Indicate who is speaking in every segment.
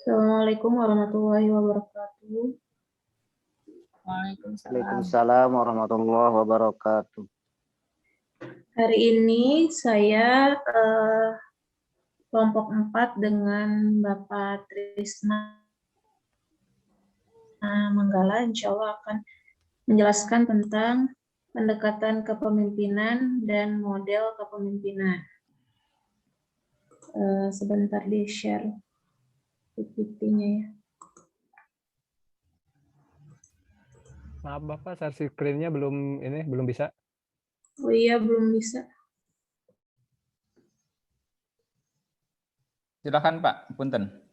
Speaker 1: Assalamualaikum warahmatullahi wabarakatuh.
Speaker 2: Waalaikumsalam.
Speaker 3: Waalaikumsalam warahmatullahi wabarakatuh.
Speaker 1: Hari ini saya kelompok 4 dengan Bapak Trisna Manggala insya Allah akan menjelaskan tentang pendekatan kepemimpinan dan model kepemimpinan. Sebentar di share PPT-nya ya.
Speaker 4: Maaf Bapak, share screen-nya belum bisa.
Speaker 1: Oh iya, belum bisa.
Speaker 2: Silakan Pak, punten.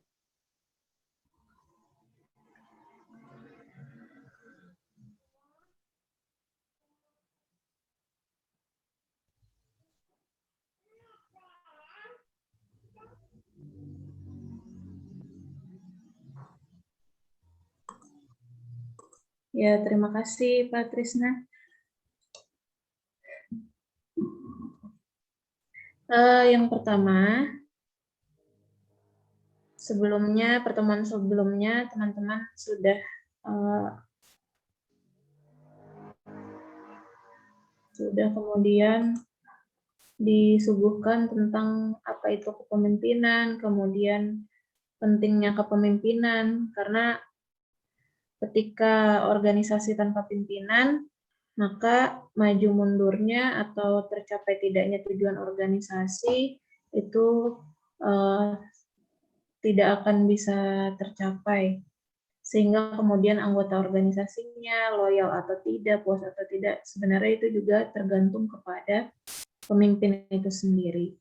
Speaker 1: Ya, terima kasih Pak Trisna. Yang pertama, pertemuan sebelumnya teman-teman sudah kemudian disuguhkan tentang apa itu kepemimpinan, kemudian pentingnya kepemimpinan, karena ketika organisasi tanpa pimpinan, maka maju mundurnya atau tercapai tidaknya tujuan organisasi itu tidak akan bisa tercapai. Sehingga kemudian anggota organisasinya loyal atau tidak, puas atau tidak, sebenarnya itu juga tergantung kepada pemimpin itu sendiri.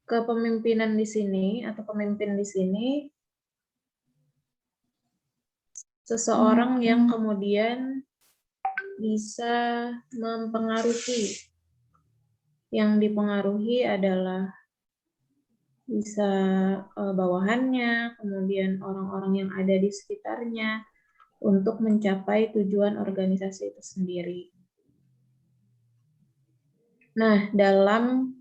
Speaker 1: Kepemimpinan di sini atau pemimpin di sini seseorang yang kemudian bisa mempengaruhi. Yang dipengaruhi adalah bisa bawahannya, kemudian orang-orang yang ada di sekitarnya untuk mencapai tujuan organisasi itu sendiri. Nah, dalam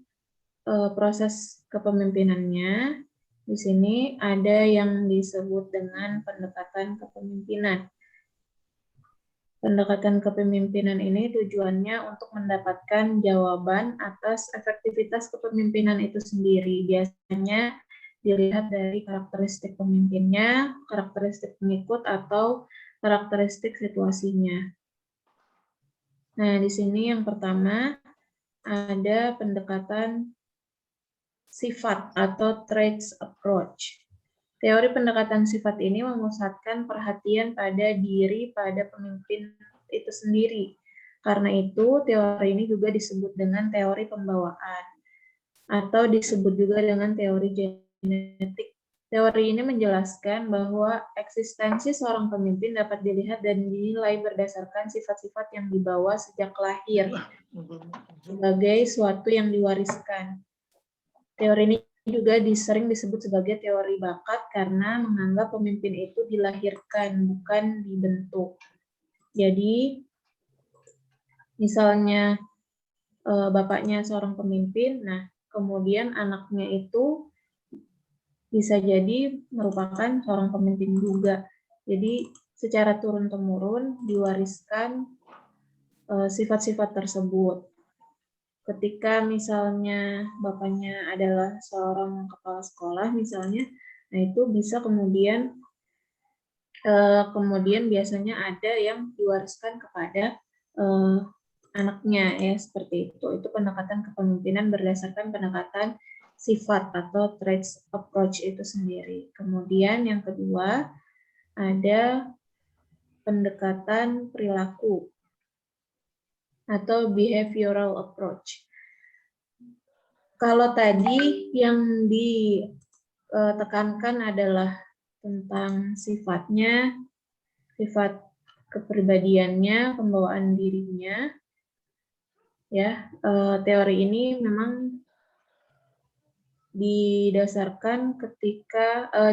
Speaker 1: proses kepemimpinannya, di sini ada yang disebut dengan pendekatan kepemimpinan. Pendekatan kepemimpinan ini tujuannya untuk mendapatkan jawaban atas efektivitas kepemimpinan itu sendiri. Biasanya dilihat dari karakteristik pemimpinnya, karakteristik pengikut, atau karakteristik situasinya. Nah, di sini yang pertama ada pendekatan sifat atau traits approach. Teori pendekatan sifat ini memusatkan perhatian pada diri pada pemimpin itu sendiri. Karena itu, teori ini juga disebut dengan teori pembawaan atau disebut juga dengan teori genetik. Teori ini menjelaskan bahwa eksistensi seorang pemimpin dapat dilihat dan dinilai berdasarkan sifat-sifat yang dibawa sejak lahir sebagai suatu yang diwariskan. Teori ini juga sering disebut sebagai teori bakat karena menganggap pemimpin itu dilahirkan, bukan dibentuk. Jadi, misalnya bapaknya seorang pemimpin, nah kemudian anaknya itu bisa jadi merupakan seorang pemimpin juga. Jadi, secara turun-temurun diwariskan sifat-sifat tersebut. Ketika misalnya bapaknya adalah seorang kepala sekolah misalnya, nah itu bisa kemudian biasanya ada yang diwariskan kepada anaknya ya, seperti itu. Itu pendekatan kepemimpinan berdasarkan pendekatan sifat atau traits approach itu sendiri. Kemudian yang kedua ada pendekatan perilaku atau behavioral approach. Kalau tadi yang ditekankan adalah tentang sifatnya, sifat kepribadiannya, pembawaan dirinya, ya, teori ini memang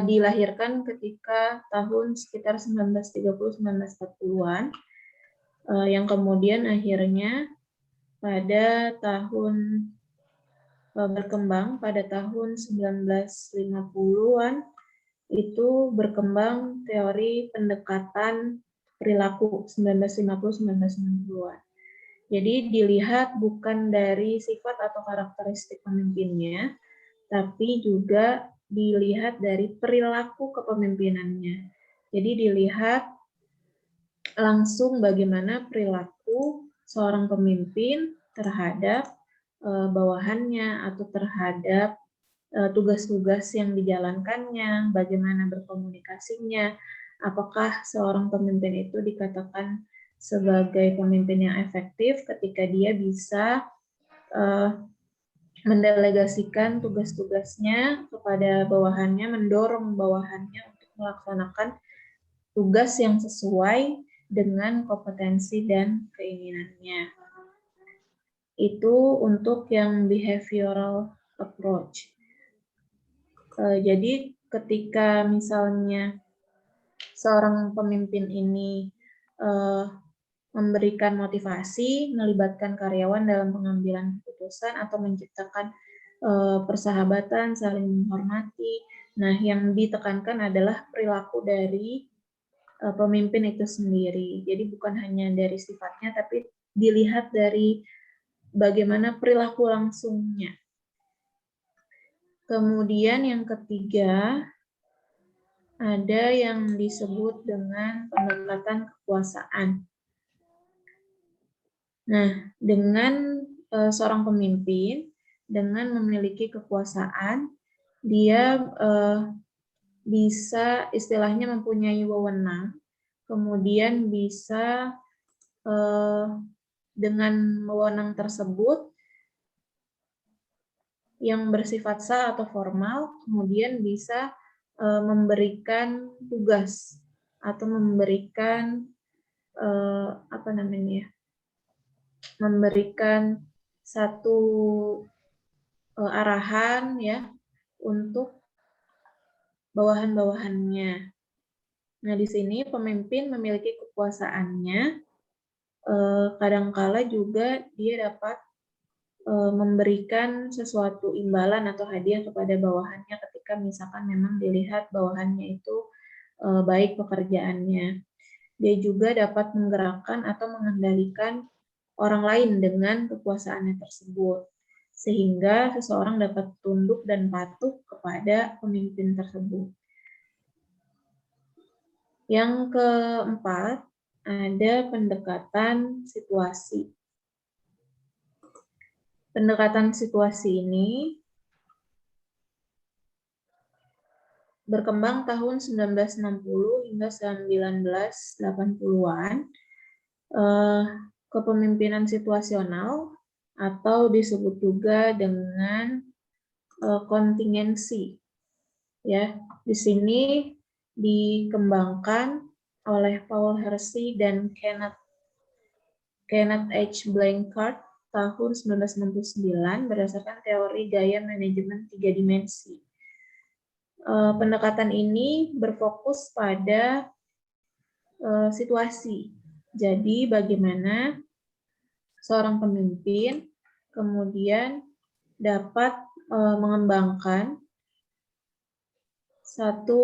Speaker 1: dilahirkan ketika tahun sekitar 1930-1940-an, yang kemudian akhirnya pada tahun berkembang pada tahun 1950-an, itu berkembang teori pendekatan perilaku 1950-1960-an. Jadi dilihat bukan dari sifat atau karakteristik pemimpinnya, tapi juga dilihat dari perilaku kepemimpinannya. Jadi dilihat langsung bagaimana perilaku seorang pemimpin terhadap bawahannya atau terhadap tugas-tugas yang dijalankannya, bagaimana berkomunikasinya, apakah seorang pemimpin itu dikatakan sebagai pemimpin yang efektif ketika dia bisa mendelegasikan tugas-tugasnya kepada bawahannya, mendorong bawahannya untuk melaksanakan tugas yang sesuai dengan kompetensi dan keinginannya. Itu untuk yang behavioral approach. Jadi ketika misalnya seorang pemimpin ini memberikan motivasi, melibatkan karyawan dalam pengambilan keputusan atau menciptakan persahabatan, saling menghormati. Nah, yang ditekankan adalah perilaku dari pemimpin itu sendiri. Jadi bukan hanya dari sifatnya, tapi dilihat dari bagaimana perilaku langsungnya. Kemudian yang ketiga, ada yang disebut dengan pendekatan kekuasaan. Nah, dengan seorang pemimpin, dengan memiliki kekuasaan, dia bisa istilahnya mempunyai wewenang, kemudian bisa dengan wewenang tersebut yang bersifat sah atau formal, kemudian bisa memberikan tugas atau memberikan memberikan satu arahan ya untuk bawahan-bawahannya. Nah, di sini pemimpin memiliki kekuasaannya, kadangkala juga dia dapat memberikan sesuatu imbalan atau hadiah kepada bawahannya ketika misalkan memang dilihat bawahannya itu baik pekerjaannya. Dia juga dapat menggerakkan atau mengendalikan orang lain dengan kekuasaannya tersebut, sehingga seseorang dapat tunduk dan patuh kepada pemimpin tersebut. Yang keempat, ada pendekatan situasi. Pendekatan situasi ini berkembang tahun 1960 hingga 1980-an. Kepemimpinan situasional atau disebut juga dengan kontingensi. Ya, di sini dikembangkan oleh Paul Hersey dan Kenneth H. Blanchard tahun 1969 berdasarkan teori gaya manajemen 3 dimensi. Pendekatan ini berfokus pada situasi. Jadi bagaimana seorang pemimpin kemudian dapat mengembangkan satu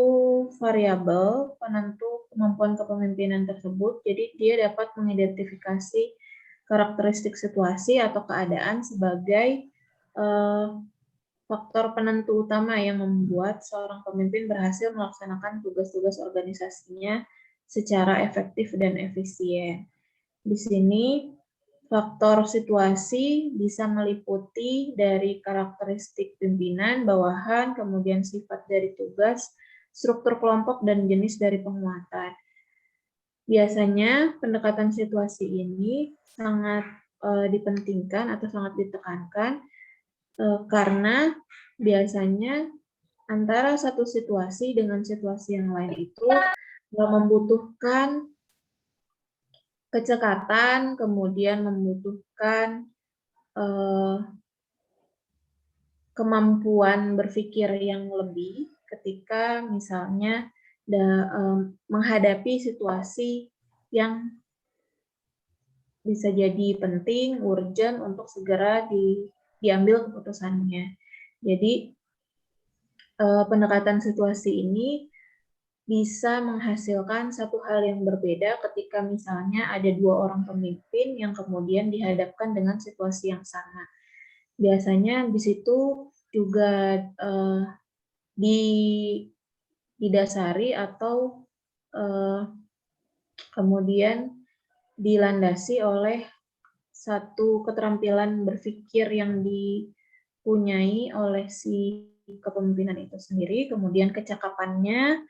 Speaker 1: variabel penentu kemampuan kepemimpinan tersebut. Jadi dia dapat mengidentifikasi karakteristik situasi atau keadaan sebagai faktor penentu utama yang membuat seorang pemimpin berhasil melaksanakan tugas-tugas organisasinya secara efektif dan efisien. Di sini faktor situasi bisa meliputi dari karakteristik pimpinan, bawahan, kemudian sifat dari tugas, struktur kelompok, dan jenis dari penguatan. Biasanya pendekatan situasi ini sangat dipentingkan atau sangat ditekankan karena biasanya antara satu situasi dengan situasi yang lain itu membutuhkan kecekatan, kemudian membutuhkan kemampuan berpikir yang lebih ketika misalnya menghadapi situasi yang bisa jadi penting, urgent untuk segera diambil keputusannya. Jadi pendekatan situasi ini bisa menghasilkan satu hal yang berbeda ketika misalnya ada dua orang pemimpin yang kemudian dihadapkan dengan situasi yang sama. Biasanya di situ juga didasari atau kemudian dilandasi oleh satu keterampilan berpikir yang dipunyai oleh si kepemimpinan itu sendiri, kemudian kecakapannya,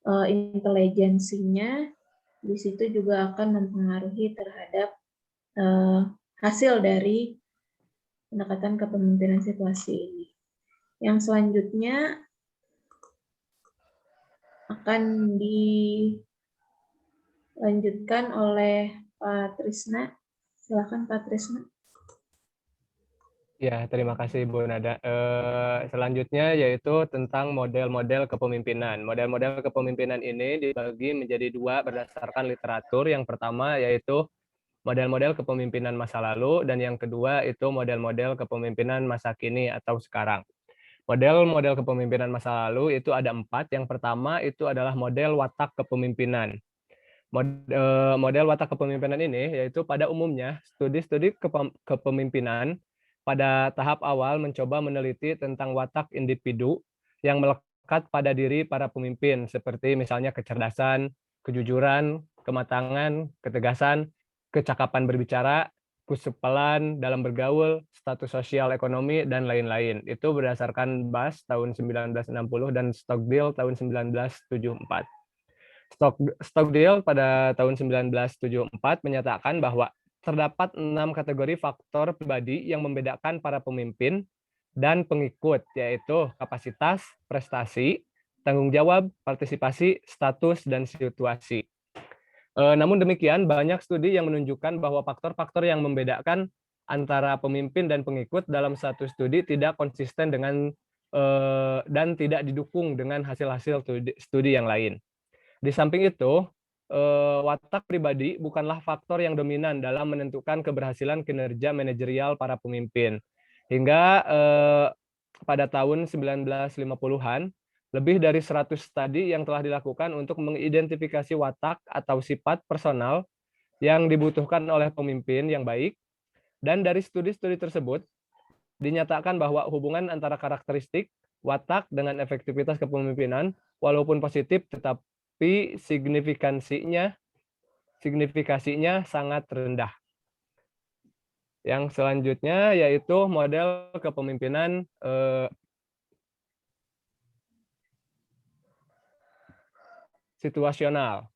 Speaker 1: intelijensinya, di situ juga akan mempengaruhi terhadap hasil dari pendekatan kepemimpinan situasi ini. Yang selanjutnya akan dilanjutkan oleh Pak Trisna. Silakan Pak Trisna.
Speaker 4: Ya, terima kasih Bu Nada. Selanjutnya yaitu tentang model-model kepemimpinan. Model-model kepemimpinan ini dibagi menjadi dua berdasarkan literatur. Yang pertama yaitu model-model kepemimpinan masa lalu, dan yang kedua itu model-model kepemimpinan masa kini atau sekarang. Model-model kepemimpinan masa lalu itu ada 4. Yang pertama itu adalah model watak kepemimpinan. Model watak kepemimpinan ini yaitu pada umumnya studi-studi kepemimpinan pada tahap awal mencoba meneliti tentang watak individu yang melekat pada diri para pemimpin, seperti misalnya kecerdasan, kejujuran, kematangan, ketegasan, kecakapan berbicara, kesupelan dalam bergaul, status sosial ekonomi, dan lain-lain. Itu berdasarkan Bass tahun 1960 dan Stockdale tahun 1974. Stockdale pada tahun 1974 menyatakan bahwa terdapat 6 kategori faktor pribadi yang membedakan para pemimpin dan pengikut, yaitu kapasitas, prestasi, tanggung jawab, partisipasi, status, dan situasi. Namun demikian, banyak studi yang menunjukkan bahwa faktor-faktor yang membedakan antara pemimpin dan pengikut dalam satu studi tidak konsisten dengan dan tidak didukung dengan hasil-hasil studi yang lain. Di samping itu, watak pribadi bukanlah faktor yang dominan dalam menentukan keberhasilan kinerja manajerial para pemimpin. Hingga pada tahun 1950-an, lebih dari 100 studi yang telah dilakukan untuk mengidentifikasi watak atau sifat personal yang dibutuhkan oleh pemimpin yang baik. Dan dari studi-studi tersebut, dinyatakan bahwa hubungan antara karakteristik, watak, dengan efektivitas kepemimpinan, walaupun positif, tetapi signifikasinya sangat rendah. Yang selanjutnya yaitu model kepemimpinan situasional.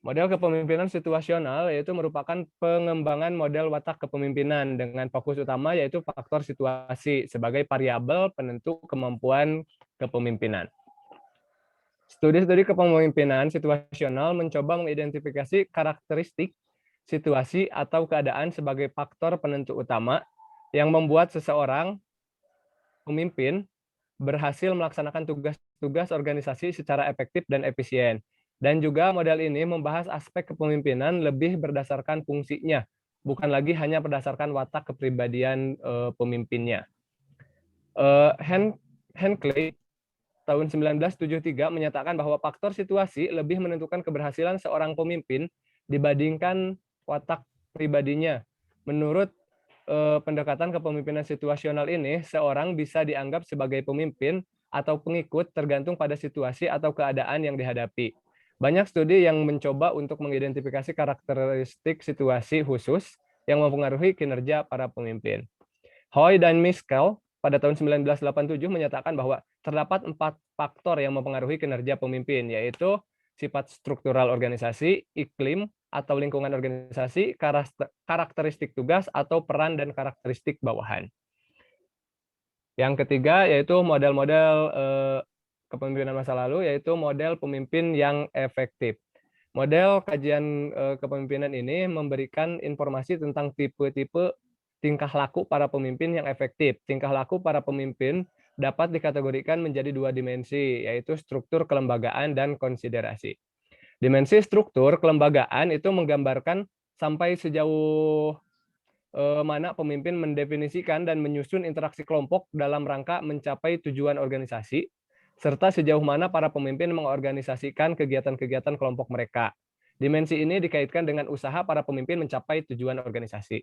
Speaker 4: Model kepemimpinan situasional yaitu merupakan pengembangan model watak kepemimpinan dengan fokus utama yaitu faktor situasi sebagai variabel penentu kemampuan kepemimpinan. Studi-studi kepemimpinan situasional mencoba mengidentifikasi karakteristik situasi atau keadaan sebagai faktor penentu utama yang membuat seseorang pemimpin berhasil melaksanakan tugas-tugas organisasi secara efektif dan efisien. Dan juga model ini membahas aspek kepemimpinan lebih berdasarkan fungsinya, bukan lagi hanya berdasarkan watak kepribadian pemimpinnya. Hinckley tahun 1973 menyatakan bahwa faktor situasi lebih menentukan keberhasilan seorang pemimpin dibandingkan watak pribadinya. Menurut pendekatan kepemimpinan situasional ini, seorang bisa dianggap sebagai pemimpin atau pengikut tergantung pada situasi atau keadaan yang dihadapi. Banyak studi yang mencoba untuk mengidentifikasi karakteristik situasi khusus yang mempengaruhi kinerja para pemimpin. Hoy dan Miskel pada tahun 1987 menyatakan bahwa terdapat 4 faktor yang mempengaruhi kinerja pemimpin, yaitu sifat struktural organisasi, iklim atau lingkungan organisasi, karakteristik tugas, atau peran dan karakteristik bawahan. Yang ketiga yaitu model-model kepemimpinan masa lalu, yaitu model pemimpin yang efektif. Model kajian kepemimpinan ini memberikan informasi tentang tipe-tipe tingkah laku para pemimpin yang efektif. Tingkah laku para pemimpin dapat dikategorikan menjadi 2 dimensi, yaitu struktur kelembagaan dan konsiderasi. Dimensi struktur kelembagaan itu menggambarkan sampai sejauh mana pemimpin mendefinisikan dan menyusun interaksi kelompok dalam rangka mencapai tujuan organisasi, serta sejauh mana para pemimpin mengorganisasikan kegiatan-kegiatan kelompok mereka. Dimensi ini dikaitkan dengan usaha para pemimpin mencapai tujuan organisasi.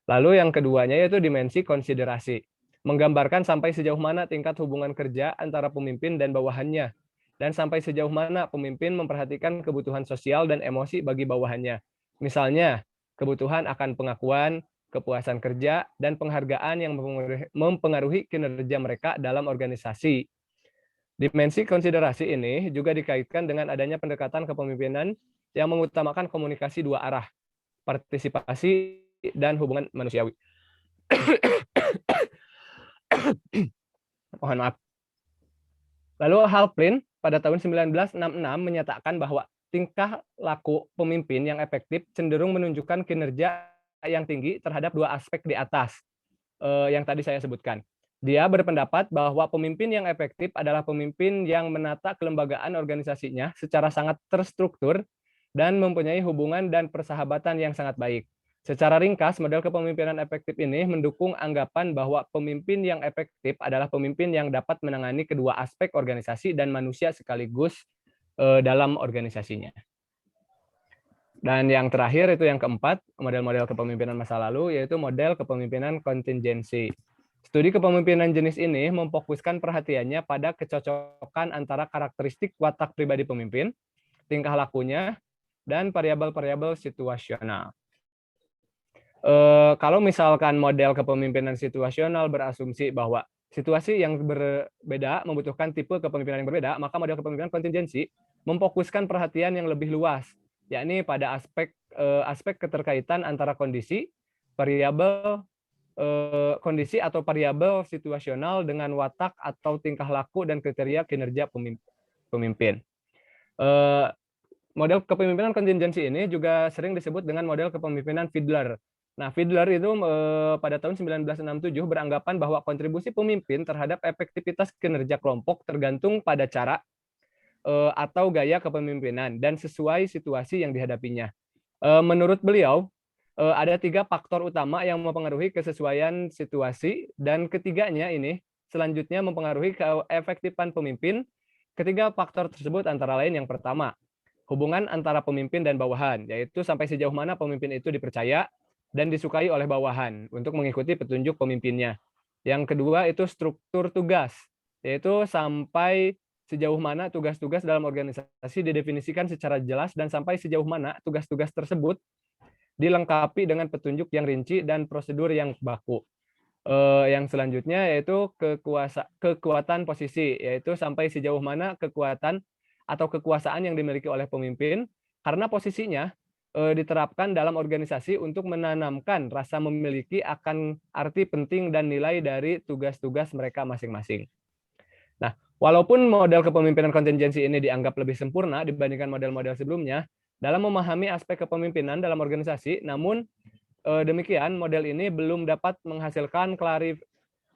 Speaker 4: Lalu yang keduanya yaitu dimensi konsiderasi, menggambarkan sampai sejauh mana tingkat hubungan kerja antara pemimpin dan bawahannya, dan sampai sejauh mana pemimpin memperhatikan kebutuhan sosial dan emosi bagi bawahannya. Misalnya, kebutuhan akan pengakuan, kepuasan kerja, dan penghargaan yang mempengaruhi kinerja mereka dalam organisasi. Dimensi konsiderasi ini juga dikaitkan dengan adanya pendekatan kepemimpinan yang mengutamakan komunikasi dua arah, partisipasi, dan hubungan manusiawi. Mohon maaf. Lalu Halprin pada tahun 1966 menyatakan bahwa tingkah laku pemimpin yang efektif cenderung menunjukkan kinerja yang tinggi terhadap dua aspek di atas yang tadi saya sebutkan. Dia berpendapat bahwa pemimpin yang efektif adalah pemimpin yang menata kelembagaan organisasinya secara sangat terstruktur dan mempunyai hubungan dan persahabatan yang sangat baik. Secara ringkas, model kepemimpinan efektif ini mendukung anggapan bahwa pemimpin yang efektif adalah pemimpin yang dapat menangani kedua aspek organisasi dan manusia sekaligus dalam organisasinya. Dan yang terakhir itu yang keempat, model-model kepemimpinan masa lalu, yaitu model kepemimpinan kontingensi. Studi kepemimpinan jenis ini memfokuskan perhatiannya pada kecocokan antara karakteristik watak pribadi pemimpin, tingkah lakunya, dan variabel-variabel situasional. Kalau misalkan model kepemimpinan situasional berasumsi bahwa situasi yang berbeda membutuhkan tipe kepemimpinan yang berbeda, maka model kepemimpinan kontingensi memfokuskan perhatian yang lebih luas, yakni pada aspek keterkaitan antara kondisi, variabel kondisi atau variabel situasional dengan watak atau tingkah laku dan kriteria kinerja pemimpin. Model kepemimpinan kontingensi ini juga sering disebut dengan model kepemimpinan Fiedler. Nah, Fiedler itu pada tahun 1967 beranggapan bahwa kontribusi pemimpin terhadap efektivitas kinerja kelompok tergantung pada cara atau gaya kepemimpinan dan sesuai situasi yang dihadapinya. Menurut beliau, ada 3 faktor utama yang mempengaruhi kesesuaian situasi, dan ketiganya ini selanjutnya mempengaruhi keefektifan pemimpin. Ketiga faktor tersebut antara lain yang pertama, hubungan antara pemimpin dan bawahan, yaitu sampai sejauh mana pemimpin itu dipercaya dan disukai oleh bawahan untuk mengikuti petunjuk pemimpinnya. Yang kedua itu struktur tugas, yaitu sampai sejauh mana tugas-tugas dalam organisasi didefinisikan secara jelas dan sampai sejauh mana tugas-tugas tersebut dilengkapi dengan petunjuk yang rinci dan prosedur yang baku. Yang selanjutnya yaitu kekuatan posisi, yaitu sampai sejauh mana kekuatan atau kekuasaan yang dimiliki oleh pemimpin karena posisinya diterapkan dalam organisasi untuk menanamkan rasa memiliki akan arti penting dan nilai dari tugas-tugas mereka masing-masing. Nah, walaupun model kepemimpinan kontingensi ini dianggap lebih sempurna dibandingkan model-model sebelumnya dalam memahami aspek kepemimpinan dalam organisasi, namun demikian model ini belum dapat menghasilkan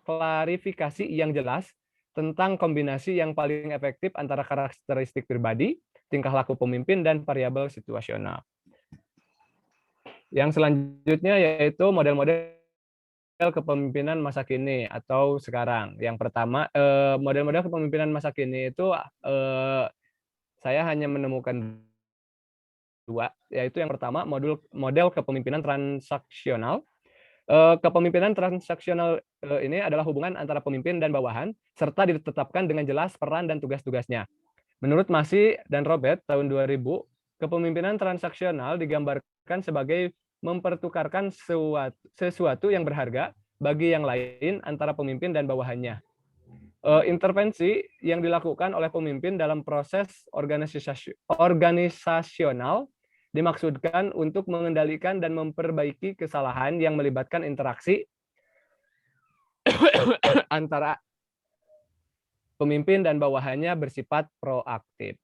Speaker 4: klarifikasi yang jelas tentang kombinasi yang paling efektif antara karakteristik pribadi, tingkah laku pemimpin, dan variabel situasional. Yang selanjutnya yaitu model-model kepemimpinan masa kini atau sekarang. Yang pertama, model-model kepemimpinan masa kini itu saya hanya menemukan 2, yaitu yang pertama model kepemimpinan transaksional. Kepemimpinan transaksional ini adalah hubungan antara pemimpin dan bawahan, serta ditetapkan dengan jelas peran dan tugas-tugasnya. Menurut Massey dan Robert tahun 2000, kepemimpinan transaksional digambarkan sebagai mempertukarkan sesuatu yang berharga bagi yang lain antara pemimpin dan bawahannya. Intervensi yang dilakukan oleh pemimpin dalam proses organisasional dimaksudkan untuk mengendalikan dan memperbaiki kesalahan yang melibatkan interaksi antara pemimpin dan bawahannya bersifat proaktif.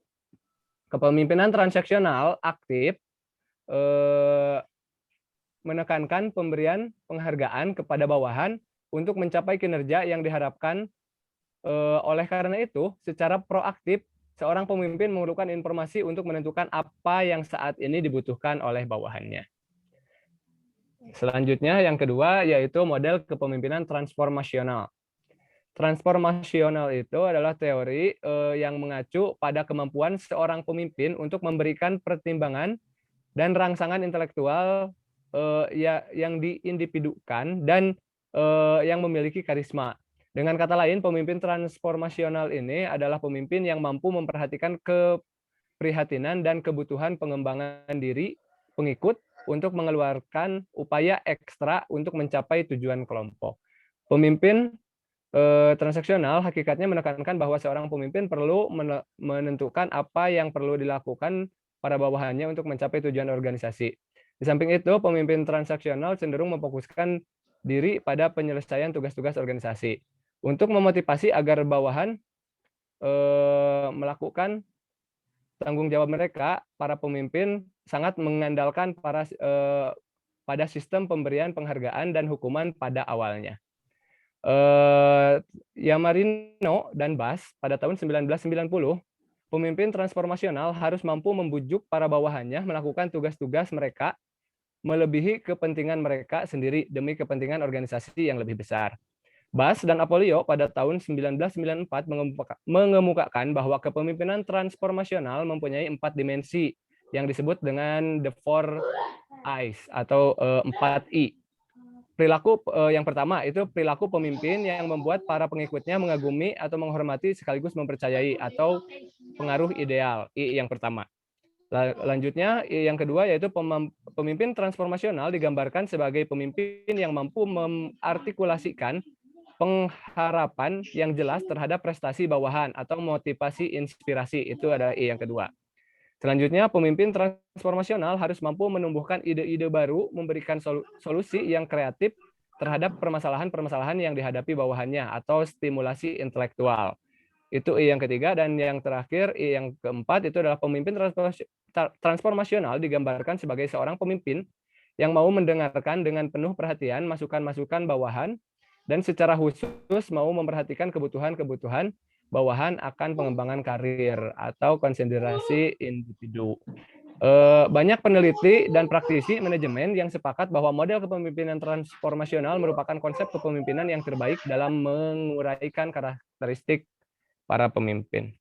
Speaker 4: Kepemimpinan transaksional aktif menekankan pemberian penghargaan kepada bawahan untuk mencapai kinerja yang diharapkan. Oleh karena itu, secara proaktif, seorang pemimpin memerlukan informasi untuk menentukan apa yang saat ini dibutuhkan oleh bawahannya. Selanjutnya yang kedua yaitu model kepemimpinan transformasional. Transformasional itu adalah teori yang mengacu pada kemampuan seorang pemimpin untuk memberikan pertimbangan dan rangsangan intelektual yang diindividukan dan yang memiliki karisma. Dengan kata lain, pemimpin transformasional ini adalah pemimpin yang mampu memperhatikan keprihatinan dan kebutuhan pengembangan diri pengikut untuk mengeluarkan upaya ekstra untuk mencapai tujuan kelompok. Pemimpin transaksional hakikatnya menekankan bahwa seorang pemimpin perlu menentukan apa yang perlu dilakukan para bawahannya untuk mencapai tujuan organisasi. Di samping itu, pemimpin transaksional cenderung memfokuskan diri pada penyelesaian tugas-tugas organisasi. Untuk memotivasi agar bawahan melakukan tanggung jawab mereka, para pemimpin sangat mengandalkan pada sistem pemberian penghargaan dan hukuman pada awalnya. Yamarino dan Bass pada tahun 1990, pemimpin transformasional harus mampu membujuk para bawahannya melakukan tugas-tugas mereka melebihi kepentingan mereka sendiri demi kepentingan organisasi yang lebih besar. Bass dan Apollio pada tahun 1994 mengemukakan bahwa kepemimpinan transformasional mempunyai 4 dimensi yang disebut dengan the 4 I's atau 4I. Perilaku yang pertama itu perilaku pemimpin yang membuat para pengikutnya mengagumi atau menghormati sekaligus mempercayai atau pengaruh ideal. I yang pertama. Lanjutnya yang kedua yaitu pemimpin transformasional digambarkan sebagai pemimpin yang mampu mengartikulasikan pengharapan yang jelas terhadap prestasi bawahan atau motivasi inspirasi. Itu adalah I yang kedua. Selanjutnya, pemimpin transformasional harus mampu menumbuhkan ide-ide baru, memberikan solusi yang kreatif terhadap permasalahan-permasalahan yang dihadapi bawahannya atau stimulasi intelektual. Itu I yang ketiga. Dan yang terakhir, I yang keempat, itu adalah pemimpin transformasional digambarkan sebagai seorang pemimpin yang mau mendengarkan dengan penuh perhatian masukan-masukan bawahan dan secara khusus mau memperhatikan kebutuhan-kebutuhan bawahan akan pengembangan karir atau konsentrasi individu. Banyak peneliti dan praktisi manajemen yang sepakat bahwa model kepemimpinan transformasional merupakan konsep kepemimpinan yang terbaik dalam menguraikan karakteristik para pemimpin.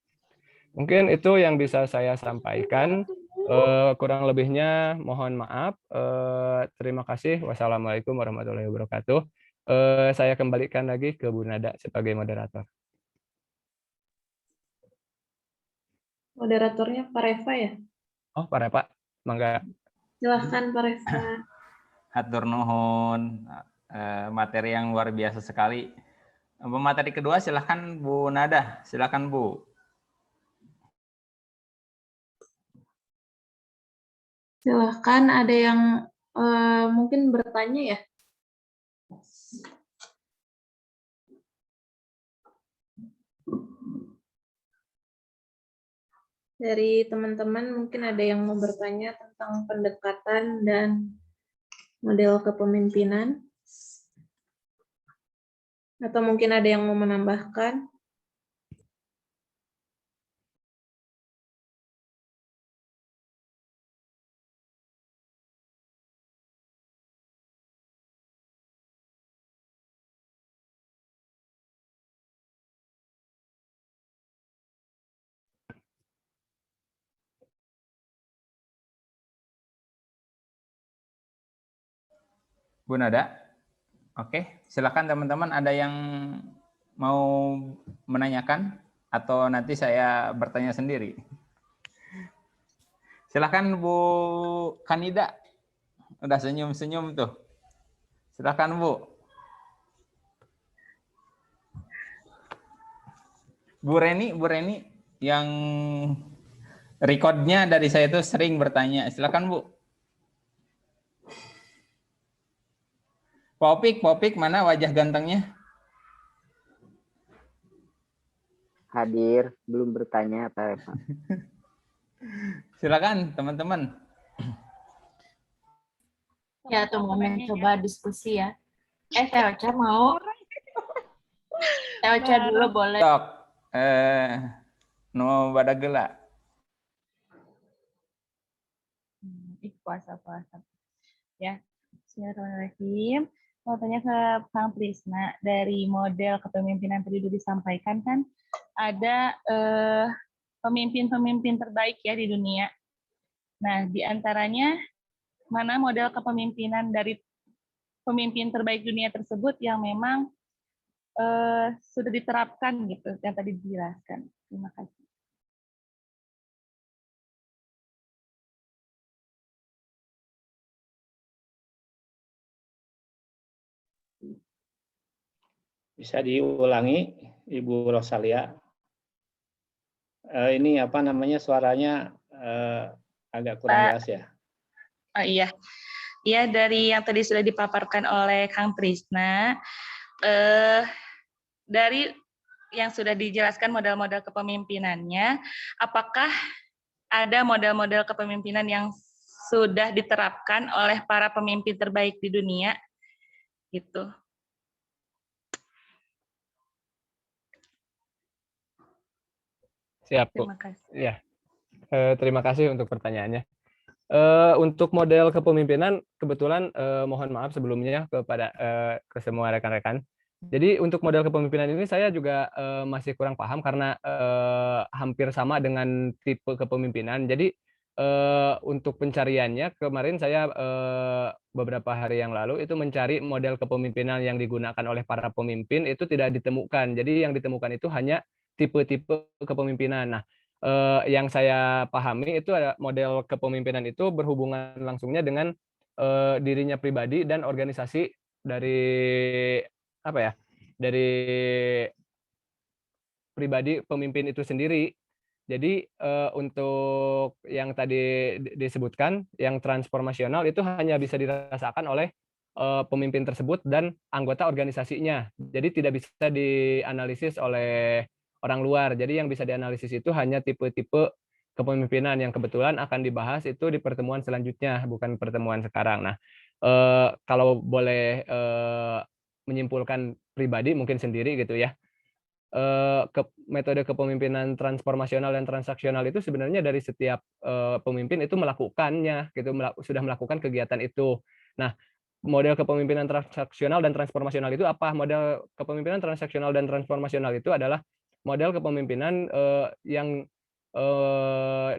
Speaker 4: Mungkin itu yang bisa saya sampaikan. Kurang lebihnya mohon maaf. Terima kasih. Wassalamualaikum warahmatullahi wabarakatuh. Saya kembalikan lagi ke Bu Nada sebagai moderator.
Speaker 1: Moderatornya Pak Reva ya?
Speaker 4: Oh, Pak Reva, mangga.
Speaker 1: Silahkan Pak Reva.
Speaker 2: Hatur nuhun, materi yang luar biasa sekali. Materi kedua silahkan Bu Nada, silahkan Bu.
Speaker 1: Silahkan, ada yang mungkin bertanya ya? Dari teman-teman mungkin ada yang mau bertanya tentang pendekatan dan model kepemimpinan? Atau mungkin ada yang mau menambahkan?
Speaker 2: Bu Nada, oke, silakan teman-teman, ada yang mau menanyakan atau nanti saya bertanya sendiri. Silakan Bu Kanida, udah senyum-senyum tuh. Silakan Bu. Bu Reni yang recordnya dari saya itu sering bertanya. Silakan Bu. Popik, mana wajah gantengnya?
Speaker 3: Hadir, belum bertanya Pak Reva.
Speaker 2: Silakan teman-teman.
Speaker 5: Ya, tuh momen coba diskusi ya. Teh Ocha mau? Teh Ocha dulu boleh.
Speaker 2: Tok, no badagela.
Speaker 5: Puasa. Ya.
Speaker 6: Bismillahirrahmanirrahim. Mau tanya ke Kang Trisna, dari model kepemimpinan tadi sudah disampaikan kan ada pemimpin-pemimpin terbaik ya di dunia. Nah, di antaranya mana model kepemimpinan dari pemimpin terbaik dunia tersebut yang memang sudah diterapkan gitu, yang tadi dijelaskan. Terima kasih.
Speaker 7: Bisa diulangi, Ibu Rosalia. Ini apa namanya, suaranya agak kurang jelas ya.
Speaker 6: Oh iya, ya dari yang tadi sudah dipaparkan oleh Kang Trisna, dari yang sudah dijelaskan model-model kepemimpinannya, apakah ada model-model kepemimpinan yang sudah diterapkan oleh para pemimpin terbaik di dunia? Gitu.
Speaker 4: Siap, Bu.
Speaker 6: Terima kasih.
Speaker 4: Ya, terima kasih untuk pertanyaannya. Untuk model kepemimpinan, kebetulan mohon maaf sebelumnya kepada ke semua rekan-rekan. Jadi untuk model kepemimpinan ini saya juga masih kurang paham karena hampir sama dengan tipe kepemimpinan. Jadi untuk pencariannya kemarin saya beberapa hari yang lalu itu mencari model kepemimpinan yang digunakan oleh para pemimpin itu tidak ditemukan. Jadi yang ditemukan itu hanya tipe-tipe kepemimpinan. Nah, yang saya pahami itu ada model kepemimpinan itu berhubungan langsungnya dengan dirinya pribadi dan organisasi dari apa ya, dari pribadi pemimpin itu sendiri. Jadi untuk yang tadi disebutkan yang transformasional itu hanya bisa dirasakan oleh pemimpin tersebut dan anggota organisasinya. Jadi tidak bisa dianalisis oleh orang luar. Jadi yang bisa dianalisis itu hanya tipe-tipe kepemimpinan yang kebetulan akan dibahas itu di pertemuan selanjutnya, bukan pertemuan sekarang. Nah, kalau boleh menyimpulkan pribadi mungkin sendiri gitu ya. Metode kepemimpinan transformasional dan transaksional itu sebenarnya dari setiap pemimpin itu melakukannya, gitu, sudah melakukan kegiatan itu. Nah, model kepemimpinan transaksional dan transformasional itu apa? Model kepemimpinan transaksional dan transformasional itu adalah model kepemimpinan yang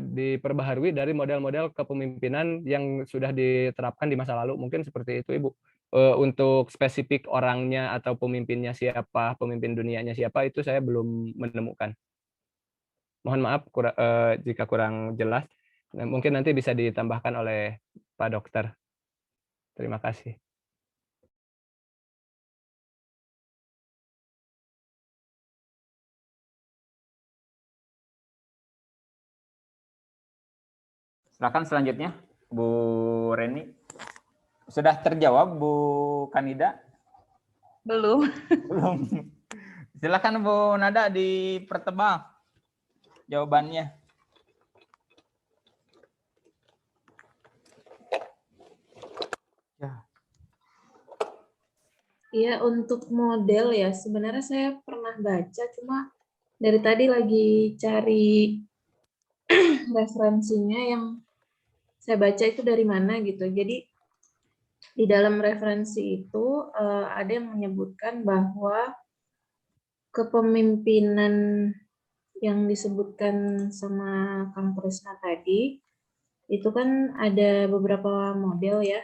Speaker 4: diperbaharui dari model-model kepemimpinan yang sudah diterapkan di masa lalu. Mungkin seperti itu, Ibu. Untuk spesifik orangnya atau pemimpinnya siapa, pemimpin dunianya siapa, itu saya belum menemukan. Mohon maaf jika kurang jelas. Mungkin nanti bisa ditambahkan oleh Pak Dokter. Terima kasih.
Speaker 2: Silakan selanjutnya, Bu Reni. Sudah terjawab, Bu Kanida?
Speaker 6: Belum.
Speaker 2: Belum. Silakan Bu Nada dipertebal jawabannya.
Speaker 1: Iya, untuk model ya, sebenarnya saya pernah baca, cuma dari tadi lagi cari referensinya yang saya baca itu dari mana gitu. Jadi di dalam referensi itu ada yang menyebutkan bahwa kepemimpinan yang disebutkan sama Kang Trisna tadi, itu kan ada beberapa model ya.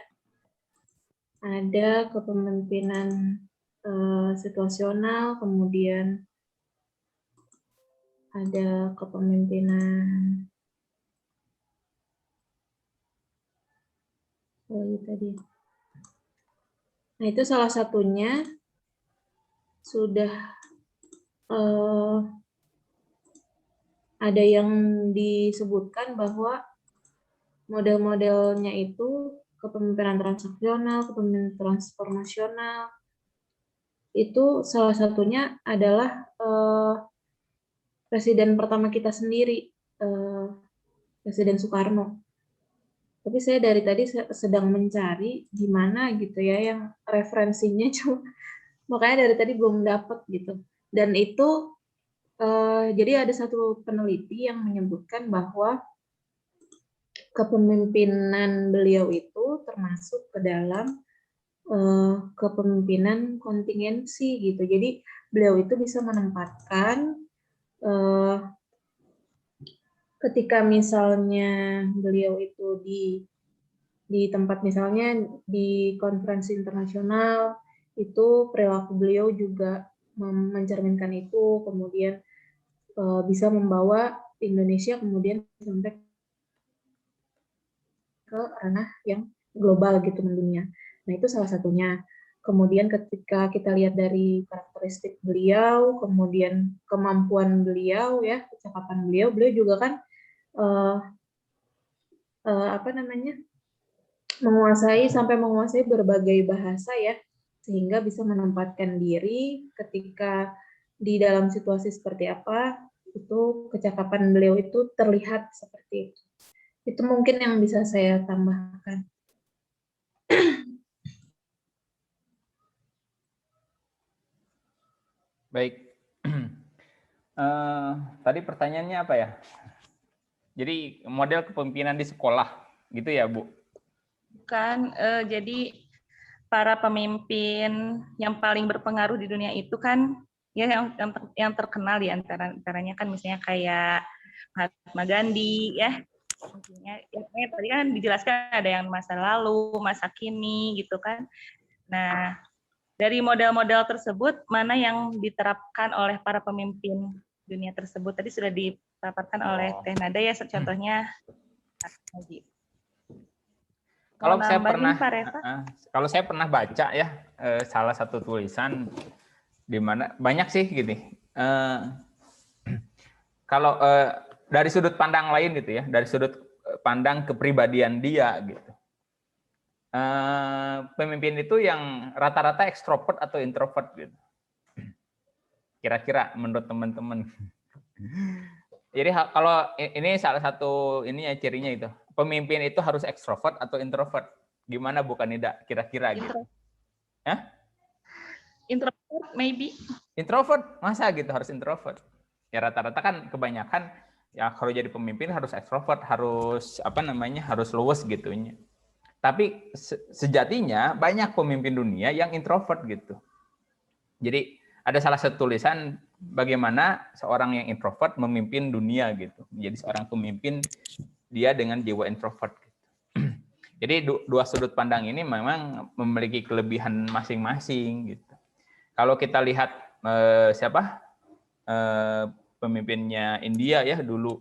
Speaker 1: Ada kepemimpinan situasional, kemudian ada kepemimpinan tadi. Nah, itu salah satunya sudah ada yang disebutkan bahwa model-modelnya itu kepemimpinan transaksional, kepemimpinan transformasional, itu salah satunya adalah presiden pertama kita sendiri, Presiden Soekarno. Tapi saya dari tadi sedang mencari gimana gitu ya yang referensinya, cuma makanya dari tadi belum dapat gitu. Dan itu jadi ada satu peneliti yang menyebutkan bahwa kepemimpinan beliau itu termasuk ke dalam kepemimpinan kontingensi gitu. Jadi beliau itu bisa menempatkan ketika misalnya beliau itu di tempat misalnya di konferensi internasional, itu perilaku beliau juga mencerminkan itu, kemudian bisa membawa Indonesia kemudian sampai ke ranah yang global gitu mendunia. Nah, itu salah satunya. Kemudian ketika kita lihat dari karakteristik beliau, kemudian kemampuan beliau ya, kecakapan beliau, beliau juga kan menguasai berbagai bahasa ya, sehingga bisa menempatkan diri ketika di dalam situasi seperti apa, itu kecakapan beliau itu terlihat seperti itu. Itu mungkin yang bisa saya tambahkan.
Speaker 2: Baik. Tadi pertanyaannya apa ya? Jadi model kepemimpinan di sekolah, gitu ya, Bu?
Speaker 6: Bukan, jadi para pemimpin yang paling berpengaruh di dunia itu kan ya yang terkenal di antaranya kan misalnya kayak Mahatma Gandhi ya. Ya, tadi kan dijelaskan ada yang masa lalu, masa kini gitu kan. Nah, dari model-model tersebut mana yang diterapkan oleh para pemimpin dunia tersebut? Tadi sudah dipaparkan oleh Teh Nada ya, contohnya
Speaker 2: Kalau saya pernah baca ya salah satu tulisan di mana banyak sih gini. Kalau dari sudut pandang lain gitu ya, dari sudut pandang kepribadian dia gitu. Pemimpin itu yang rata-rata ekstrovert atau introvert gitu. Kira-kira menurut teman-teman. Jadi kalau ini salah satu ini ya cirinya itu. Pemimpin itu harus ekstrovert atau introvert. Gimana bukan Nida? Kira-kira gitu. Hah?
Speaker 6: Introvert maybe.
Speaker 2: Introvert, masa gitu harus introvert? Ya rata-rata kan kebanyakan ya kalau jadi pemimpin harus ekstrovert, harus harus luwes gitunya. Tapi sejatinya banyak pemimpin dunia yang introvert gitu. Jadi ada salah satu tulisan bagaimana seorang yang introvert memimpin dunia gitu. Jadi seorang pemimpin dia dengan jiwa introvert. Gitu. Jadi dua sudut pandang ini memang memiliki kelebihan masing-masing gitu. Kalau kita lihat pemimpinnya India ya dulu,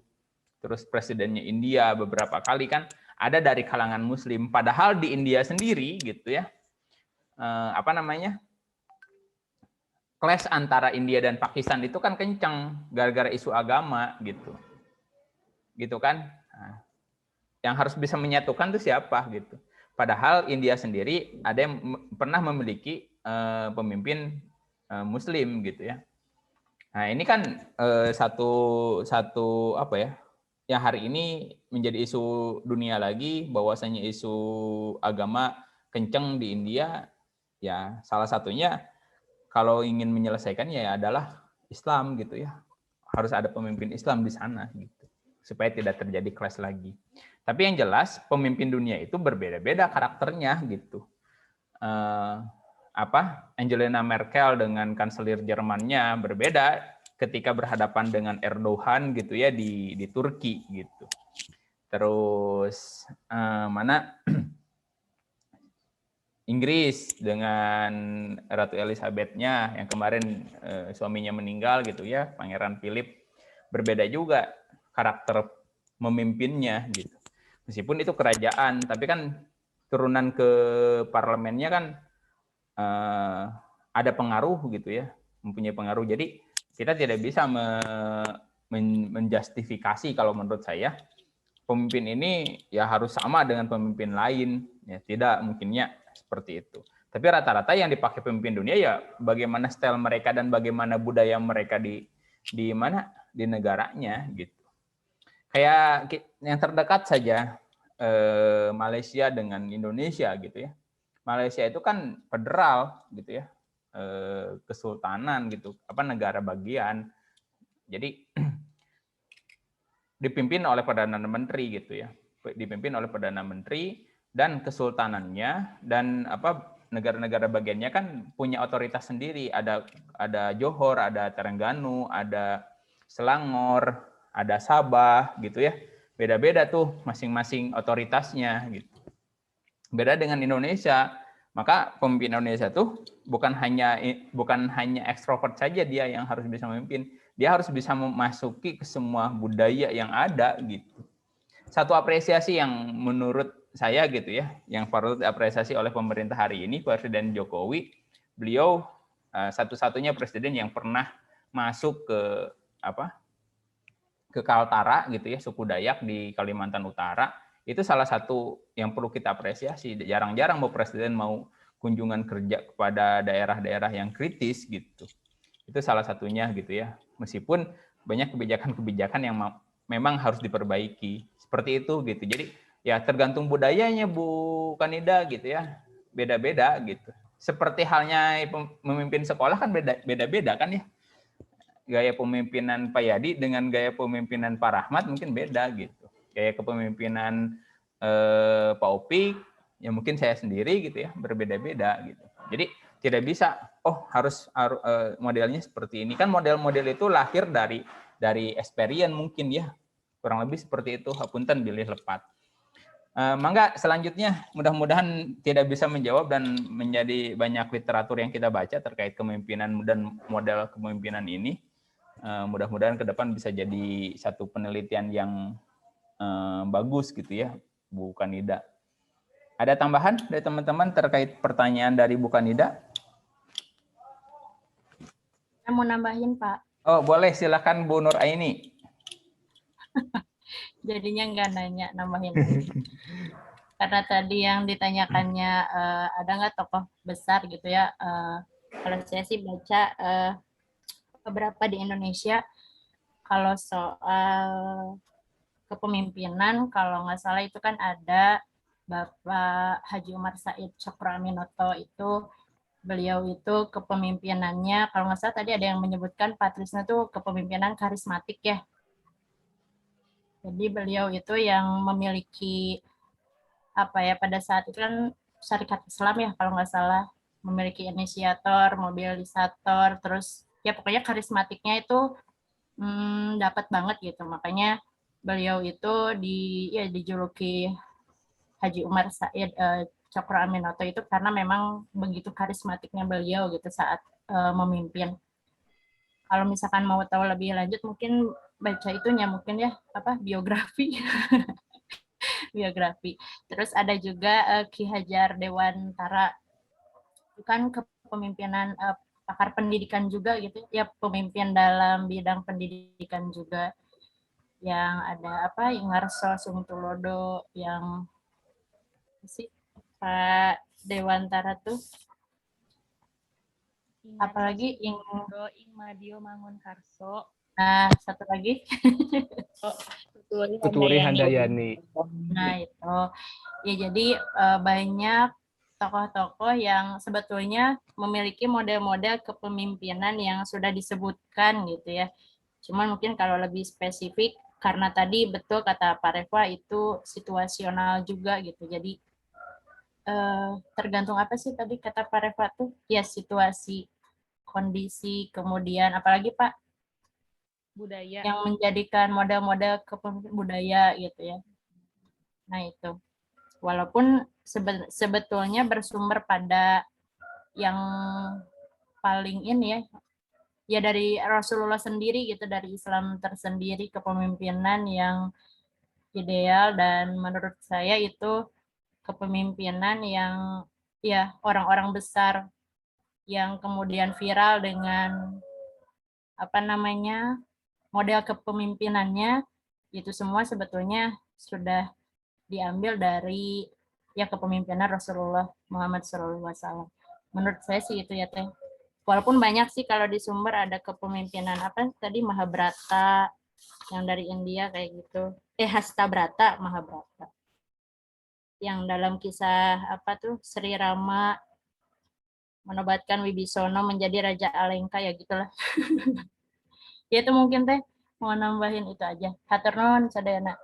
Speaker 2: terus presidennya India beberapa kali kan ada dari kalangan Muslim. Padahal di India sendiri gitu ya, clash antara India dan Pakistan itu kan kencang gara-gara isu agama gitu kan. Nah, yang harus bisa menyatukan itu siapa gitu. Padahal India sendiri ada yang pernah memiliki pemimpin Muslim gitu ya. Nah ini kan satu yang hari ini menjadi isu dunia lagi, bahwasanya isu agama kencang di India, ya salah satunya kalau ingin menyelesaikan ya adalah Islam gitu ya. Harus ada pemimpin Islam di sana gitu. Supaya tidak terjadi clash lagi. Tapi yang jelas pemimpin dunia itu berbeda-beda karakternya gitu. Angela Merkel dengan kanselir Jermannya berbeda ketika berhadapan dengan Erdogan gitu ya di Turki gitu. Terus Inggris dengan Ratu Elizabeth-nya yang kemarin suaminya meninggal gitu ya, Pangeran Philip, berbeda juga karakter memimpinnya gitu. Meskipun itu kerajaan, tapi kan turunan ke parlemennya kan ada pengaruh gitu ya, mempunyai pengaruh. Jadi kita tidak bisa menjustifikasi kalau menurut saya pemimpin ini ya harus sama dengan pemimpin lain, ya tidak mungkinnya seperti itu. Tapi rata-rata yang dipakai pemimpin dunia ya bagaimana style mereka dan bagaimana budaya mereka di negaranya gitu. Kayak yang terdekat saja Malaysia dengan Indonesia gitu ya. Malaysia itu kan federal gitu ya, kesultanan gitu, negara bagian. Jadi dipimpin oleh Perdana Menteri gitu ya. Dipimpin oleh Perdana Menteri dan kesultanannya dan negara-negara bagiannya kan punya otoritas sendiri. Ada Johor, ada Terengganu, ada Selangor, ada Sabah gitu ya. Beda-beda tuh masing-masing otoritasnya gitu. Beda dengan Indonesia, maka pemimpin Indonesia tuh bukan hanya ekstrovert saja dia yang harus bisa memimpin, dia harus bisa memasuki ke semua budaya yang ada gitu. Satu apresiasi yang menurut saya gitu ya, yang perlu diapresiasi oleh pemerintah hari ini, Presiden Jokowi, beliau satu-satunya presiden yang pernah masuk ke Kaltara gitu ya, suku Dayak di Kalimantan Utara. Itu salah satu yang perlu kita apresiasi. Jarang-jarang mau presiden mau kunjungan kerja kepada daerah-daerah yang kritis gitu. Itu salah satunya gitu ya. Meskipun banyak kebijakan-kebijakan yang memang harus diperbaiki. Seperti itu gitu. Jadi ya tergantung budayanya Bu Kanida gitu ya. Beda-beda gitu. Seperti halnya memimpin sekolah kan beda-beda kan ya. Gaya pemimpinan Pak Yadi dengan gaya pemimpinan Pak Rahmat mungkin beda gitu. Gaya kepemimpinan Pak Opik, ya mungkin saya sendiri gitu ya, berbeda-beda gitu. Jadi tidak bisa, harus modelnya seperti ini. Kan model-model itu lahir dari experience mungkin ya, kurang lebih seperti itu. Hapunten bilih lepat. Mangga selanjutnya, mudah-mudahan tidak bisa menjawab dan menjadi banyak literatur yang kita baca terkait kepemimpinan dan model kepemimpinan ini. Mudah-mudahan ke depan bisa jadi satu penelitian yang bagus gitu ya, Bu Kanida. Ada tambahan dari teman-teman terkait pertanyaan dari Bu Kanida?
Speaker 5: Saya mau nambahin, Pak.
Speaker 2: Oh, boleh, silakan Bu Nur Aini.
Speaker 5: Jadinya nggak nanya, nambahin lagi. Karena tadi yang ditanyakannya ada nggak tokoh besar gitu ya. Kalau saya sih baca beberapa di Indonesia, kalau soal kepemimpinan, kalau nggak salah itu kan ada Bapak Haji Umar Said Cokroaminoto itu, beliau itu kepemimpinannya, kalau nggak salah tadi ada yang menyebutkan Pak Trisno itu kepemimpinan karismatik ya. Jadi beliau itu yang memiliki pada saat itu kan Syarikat Islam ya kalau nggak salah, memiliki inisiator, mobilisator, terus ya pokoknya karismatiknya itu dapat banget gitu. Makanya beliau itu dijuluki Haji Umar Said Cokroaminoto itu karena memang begitu karismatiknya beliau gitu saat memimpin. Kalau misalkan mau tahu lebih lanjut mungkin baca itunya mungkin ya biografi. Biografi. Terus ada juga Ki Hajar Dewantara. Itu kan kepemimpinan pakar pendidikan juga gitu. Ya pemimpin dalam bidang pendidikan juga. Yang ada Ingarso Sungtulodo, yang Pak Dewantara tuh. Apalagi
Speaker 6: Madio Mangunkarso.
Speaker 5: Nah, satu lagi.
Speaker 4: Tuturi Handayani.
Speaker 5: Nah, itu. Ya, jadi banyak tokoh-tokoh yang sebetulnya memiliki model-model kepemimpinan yang sudah disebutkan gitu ya. Cuman mungkin kalau lebih spesifik, karena tadi betul kata Pak Reva itu situasional juga gitu. Jadi tergantung apa sih tadi kata Pak Reva tuh? Ya situasi, kondisi, kemudian apalagi Pak?
Speaker 6: Budaya.
Speaker 5: Yang menjadikan model-model kepemimpinan budaya gitu ya. Nah itu. Walaupun sebetulnya bersumber pada yang paling ini ya dari Rasulullah sendiri gitu, dari Islam tersendiri kepemimpinan yang ideal, dan menurut saya itu kepemimpinan yang ya orang-orang besar yang kemudian viral dengan model kepemimpinannya, itu semua sebetulnya sudah diambil dari kepemimpinan Rasulullah Muhammad SAW. Menurut saya sih itu ya Teh. Walaupun banyak sih kalau di sumber ada kepemimpinan tadi Mahabharata yang dari India kayak gitu. Hastabrata, Mahabharata. Yang dalam kisah Sri Rama menobatkan Wibisono menjadi Raja Alengka ya gitulah. Ya itu mungkin Teh mau nambahin itu aja. Hatur nuhun sadayana.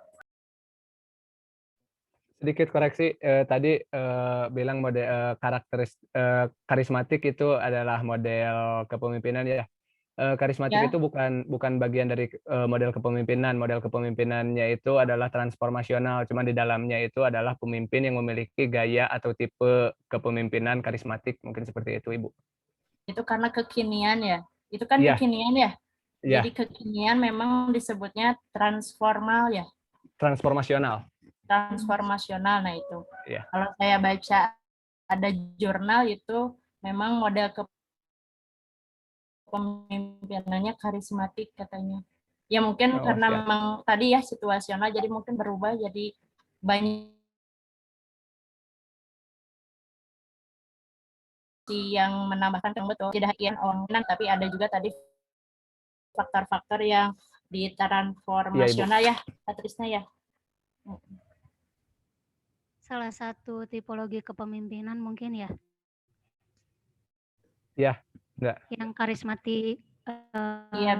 Speaker 4: sedikit koreksi, tadi bilang model karismatik itu adalah model kepemimpinan ya. Karismatik
Speaker 5: Ya.
Speaker 4: itu bukan bagian dari model kepemimpinan. Model kepemimpinannya itu adalah transformasional. Cuma di dalamnya itu adalah pemimpin yang memiliki gaya atau tipe kepemimpinan karismatik. Mungkin seperti itu, Ibu.
Speaker 5: Itu karena kekinian ya. Itu kan
Speaker 4: Iya.
Speaker 5: kekinian ya.
Speaker 4: Iya.
Speaker 5: Jadi kekinian memang disebutnya transformal ya.
Speaker 4: Transformasional.
Speaker 5: Transformasional, nah itu.
Speaker 4: Iya.
Speaker 5: Kalau saya baca ada jurnal itu memang model kepemimpinannya karismatik katanya. Ya mungkin
Speaker 4: Oh,
Speaker 5: karena
Speaker 4: siap.
Speaker 5: memang tadi ya situasional, jadi mungkin berubah jadi banyak yang menambahkan yang betul. Tidak hanya orang, tapi ada juga tadi faktor-faktor yang di transformasional ya, Patrisna ya.
Speaker 8: Salah satu tipologi kepemimpinan mungkin ya.
Speaker 4: Ya, enggak.
Speaker 8: Yang karismatik,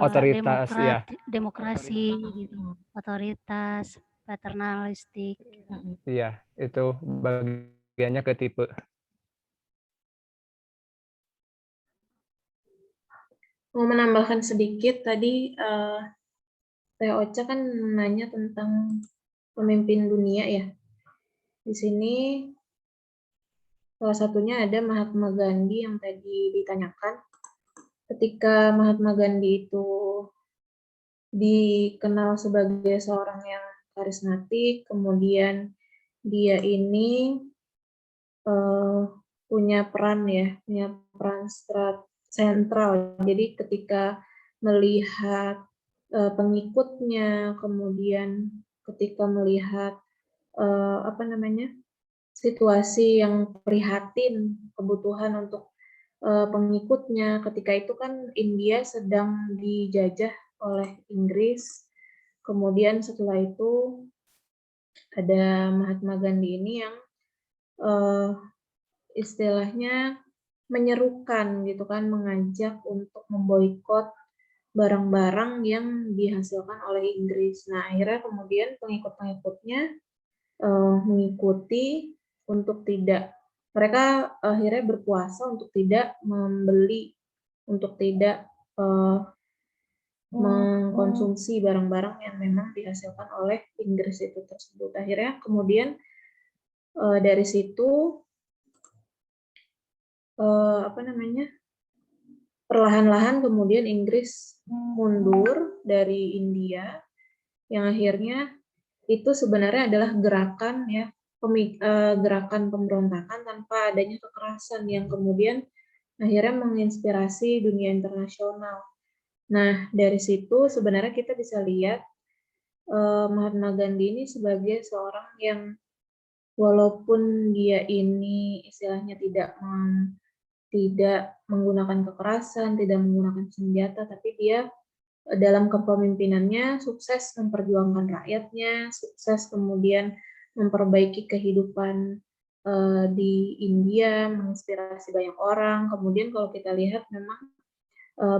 Speaker 4: otoritas, ya.
Speaker 8: demokrasi, gitu. Otoritas, paternalistik.
Speaker 4: Iya, itu bagiannya ke tipe.
Speaker 1: Mau menambahkan sedikit tadi, Teh Ocha kan nanya tentang pemimpin dunia ya. Di sini salah satunya ada Mahatma Gandhi yang tadi ditanyakan. Ketika Mahatma Gandhi itu dikenal sebagai seorang yang karismatik, kemudian dia ini punya peran sentral. Jadi ketika melihat pengikutnya, kemudian ketika melihat situasi yang prihatin, kebutuhan untuk pengikutnya, ketika itu kan India sedang dijajah oleh Inggris. Kemudian setelah itu ada Mahatma Gandhi ini yang istilahnya menyerukan gitu kan, mengajak untuk memboikot barang-barang yang dihasilkan oleh Inggris. Nah, akhirnya kemudian pengikut-pengikutnya mengikuti untuk tidak, mereka akhirnya berpuasa untuk tidak membeli, untuk tidak mengkonsumsi barang-barang yang memang dihasilkan oleh Inggris itu tersebut. Akhirnya kemudian dari situ perlahan-lahan kemudian Inggris mundur dari India, yang akhirnya itu sebenarnya adalah gerakan ya, gerakan pemberontakan tanpa adanya kekerasan yang kemudian akhirnya menginspirasi dunia internasional. Nah, dari situ sebenarnya kita bisa lihat Mahatma Gandhi ini sebagai seorang yang walaupun dia ini istilahnya tidak menggunakan kekerasan, tidak menggunakan senjata, tapi dia dalam kepemimpinannya sukses memperjuangkan rakyatnya, sukses kemudian memperbaiki kehidupan di India, menginspirasi banyak orang. Kemudian kalau kita lihat memang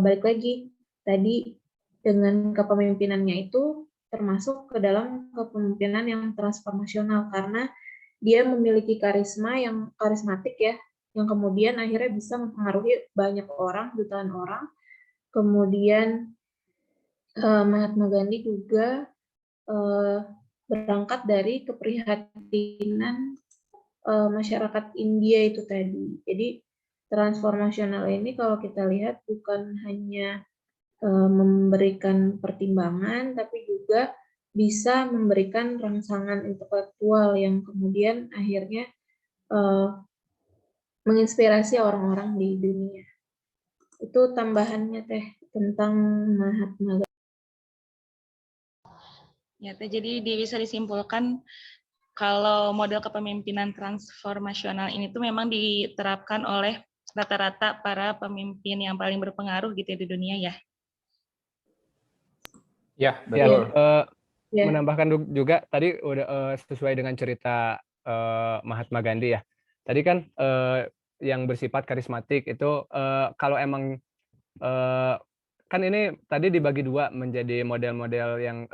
Speaker 1: balik lagi tadi dengan kepemimpinannya itu termasuk ke dalam kepemimpinan yang transformasional karena dia memiliki karisma yang karismatik ya, yang kemudian akhirnya bisa mempengaruhi banyak orang, jutaan orang. Kemudian Mahatma Gandhi juga berangkat dari keprihatinan masyarakat India itu tadi. Jadi transformasional ini kalau kita lihat bukan hanya memberikan pertimbangan, tapi juga bisa memberikan rangsangan intelektual yang kemudian akhirnya menginspirasi orang-orang di dunia. Itu tambahannya Teh tentang Mahatma Gandhi.
Speaker 6: Ya, jadi bisa disimpulkan kalau model kepemimpinan transformasional ini tuh memang diterapkan oleh rata-rata para pemimpin yang paling berpengaruh gitu di dunia ya.
Speaker 2: Ya, betul.
Speaker 4: Menambahkan juga tadi udah sesuai dengan cerita Mahatma Gandhi ya. Tadi kan yang bersifat karismatik itu kalau emang kan ini tadi dibagi dua menjadi model-model yang